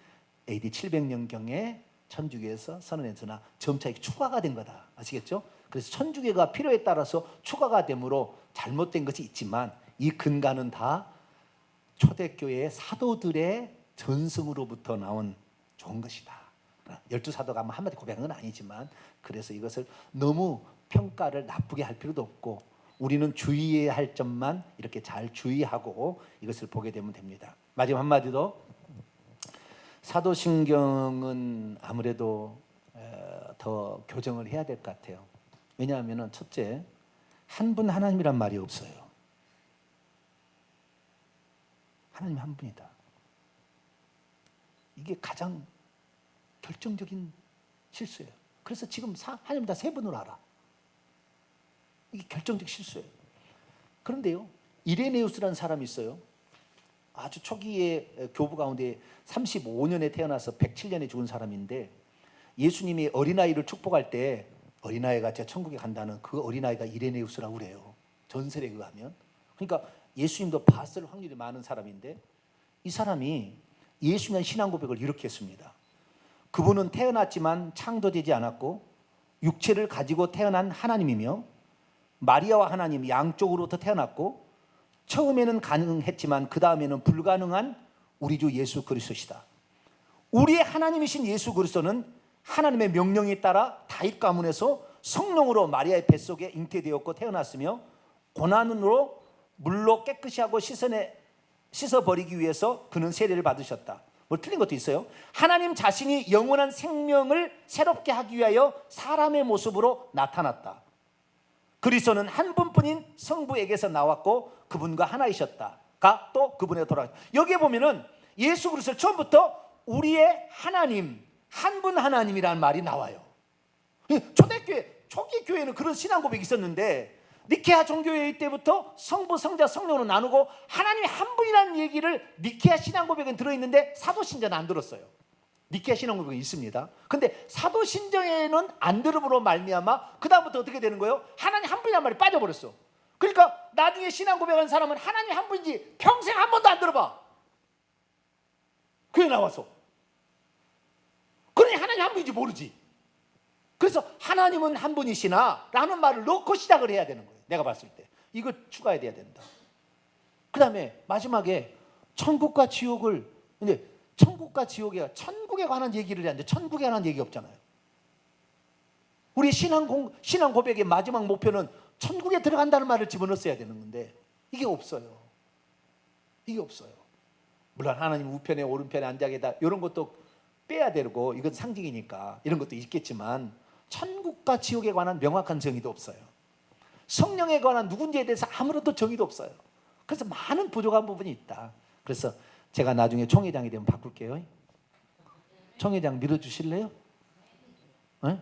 AD 700년경에 천주교에서 선언해서나 점차 추가가 된 거다. 아시겠죠? 그래서 천주교가 필요에 따라서 추가가 되므로 잘못된 것이 있지만 이 근간은 다 초대교회의 사도들의 전승으로부터 나온 좋은 것이다. 12사도가 한마디 고백한 건 아니지만, 그래서 이것을 너무 평가를 나쁘게 할 필요도 없고 우리는 주의해야 할 점만 이렇게 잘 주의하고 이것을 보게 되면 됩니다. 마지막 한마디도, 사도신경은 아무래도 더 교정을 해야 될 것 같아요. 왜냐하면 첫째, 한 분 하나님이란 말이 없어요. 하나님 한 분이다. 이게 가장 결정적인 실수예요. 그래서 지금 하나님 다 세 분으로 알아. 이게 결정적 실수예요. 그런데요, 이레네우스라는 사람이 있어요. 아주 초기에 교부 가운데 35년에 태어나서 107년에 죽은 사람인데, 예수님이 어린아이를 축복할 때 어린아이가 제 천국에 간다는 그 어린아이가 이레네우스라고 그래요. 전설에 의하면. 그러니까 예수님도 봤을 확률이 많은 사람인데, 이 사람이 예수님의 신앙 고백을 이렇게 했습니다. 그분은 태어났지만 창조되지 않았고 육체를 가지고 태어난 하나님이며 마리아와 하나님 양쪽으로부터 태어났고 처음에는 가능했지만 그 다음에는 불가능한 우리 주 예수 그리스도시다. 우리의 하나님이신 예수 그리스도는 하나님의 명령에 따라 다윗 가문에서 성령으로 마리아의 뱃속에 잉태되었고 태어났으며 고난으로 물로 깨끗이 하고 씻어버리기 위해서 그는 세례를 받으셨다. 뭐 틀린 것도 있어요. 하나님 자신이 영원한 생명을 새롭게 하기 위하여 사람의 모습으로 나타났다. 그리스도는 한 분뿐인 성부에게서 나왔고 그분과 하나이셨다가 또 그분에 돌아갔다. 여기에 보면은 예수 그리스도 처음부터 우리의 하나님, 한 분 하나님이라는 말이 나와요. 초대교회, 초기 교회는 그런 신앙 고백이 있었는데, 니케아 종교회의 때부터 성부, 성자, 성령으로 나누고 하나님이 한 분이라는 얘기를 니케아 신앙 고백은 들어있는데 사도신전은 안 들었어요. 니케아 신앙 고백은 있습니다. 근데 사도신전에는 안 들음으로 말미암아 그 다음부터 어떻게 되는 거예요? 하나님 한 분이라는 말이 빠져버렸어. 그러니까 나중에 신앙 고백한 사람은 하나님 한 분인지 평생 한 번도 안 들어봐. 그게 나와서. 그러니 하나님 한 분인지 모르지. 그래서 하나님은 한 분이시나 라는 말을 넣고 시작을 해야 되는 거예요. 내가 봤을 때 이거 추가해야 된다. 그 다음에 마지막에 천국과 지옥을, 근데 천국과 지옥에, 천국에 관한 얘기를 해야 하는데 천국에 관한 얘기 없잖아요. 우리 신앙 고백의 마지막 목표는 천국에 들어간다는 말을 집어넣었어야 되는 건데 이게 없어요. 이게 없어요. 물론 하나님 우편에 오른편에 앉아 계다 이런 것도 빼야 되고 이건 상징이니까 이런 것도 있겠지만 천국과 지옥에 관한 명확한 정의도 없어요. 성령에 관한 누군지에 대해서 아무런 정의도 없어요. 그래서 많은 부족한 부분이 있다. 그래서 제가 나중에 총회장이 되면 바꿀게요. 총회장 밀어주실래요? 네?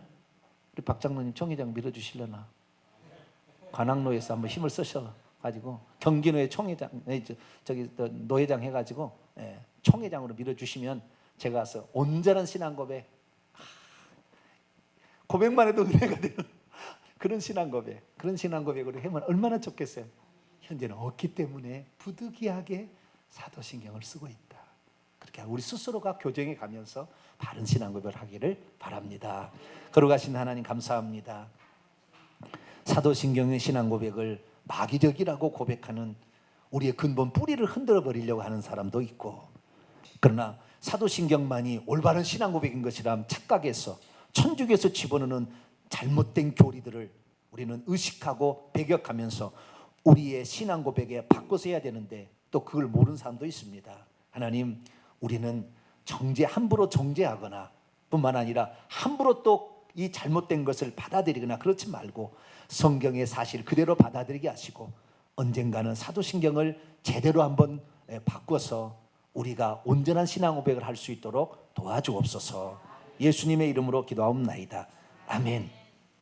우리 박 장로님 총회장 밀어주실려나? 관악로에서 한번 힘을 쓰셔가지고 경기노회 총회장, 저기 노회장 해가지고 총회장으로 밀어주시면 제가 가서 온전한 신앙 고백만 해도 은혜가 되는 그런 신앙 고백으로 하면 얼마나 좋겠어요. 현재는 없기 때문에 부득이하게 사도신경을 쓰고 있다. 그렇게 우리 스스로가 교정해 가면서 바른 신앙 고백을 하기를 바랍니다. 거룩하신 하나님 감사합니다. 사도신경의 신앙 고백을 마귀적이라고 고백하는 우리의 근본 뿌리를 흔들어 버리려고 하는 사람도 있고, 그러나 사도신경만이 올바른 신앙 고백인 것이라 착각해서 천주교에서 집어넣는 잘못된 교리들을 우리는 의식하고 배격하면서 우리의 신앙 고백에 바꿔서 해야 되는데 또 그걸 모르는 사람도 있습니다. 하나님, 우리는 함부로 정죄하거나 뿐만 아니라 함부로 또 이 잘못된 것을 받아들이거나 그렇지 말고 성경의 사실 그대로 받아들이게 하시고 언젠가는 사도신경을 제대로 한번 바꿔서 우리가 온전한 신앙 고백을 할 수 있도록 도와주옵소서. 예수님의 이름으로 기도하옵나이다. 아멘.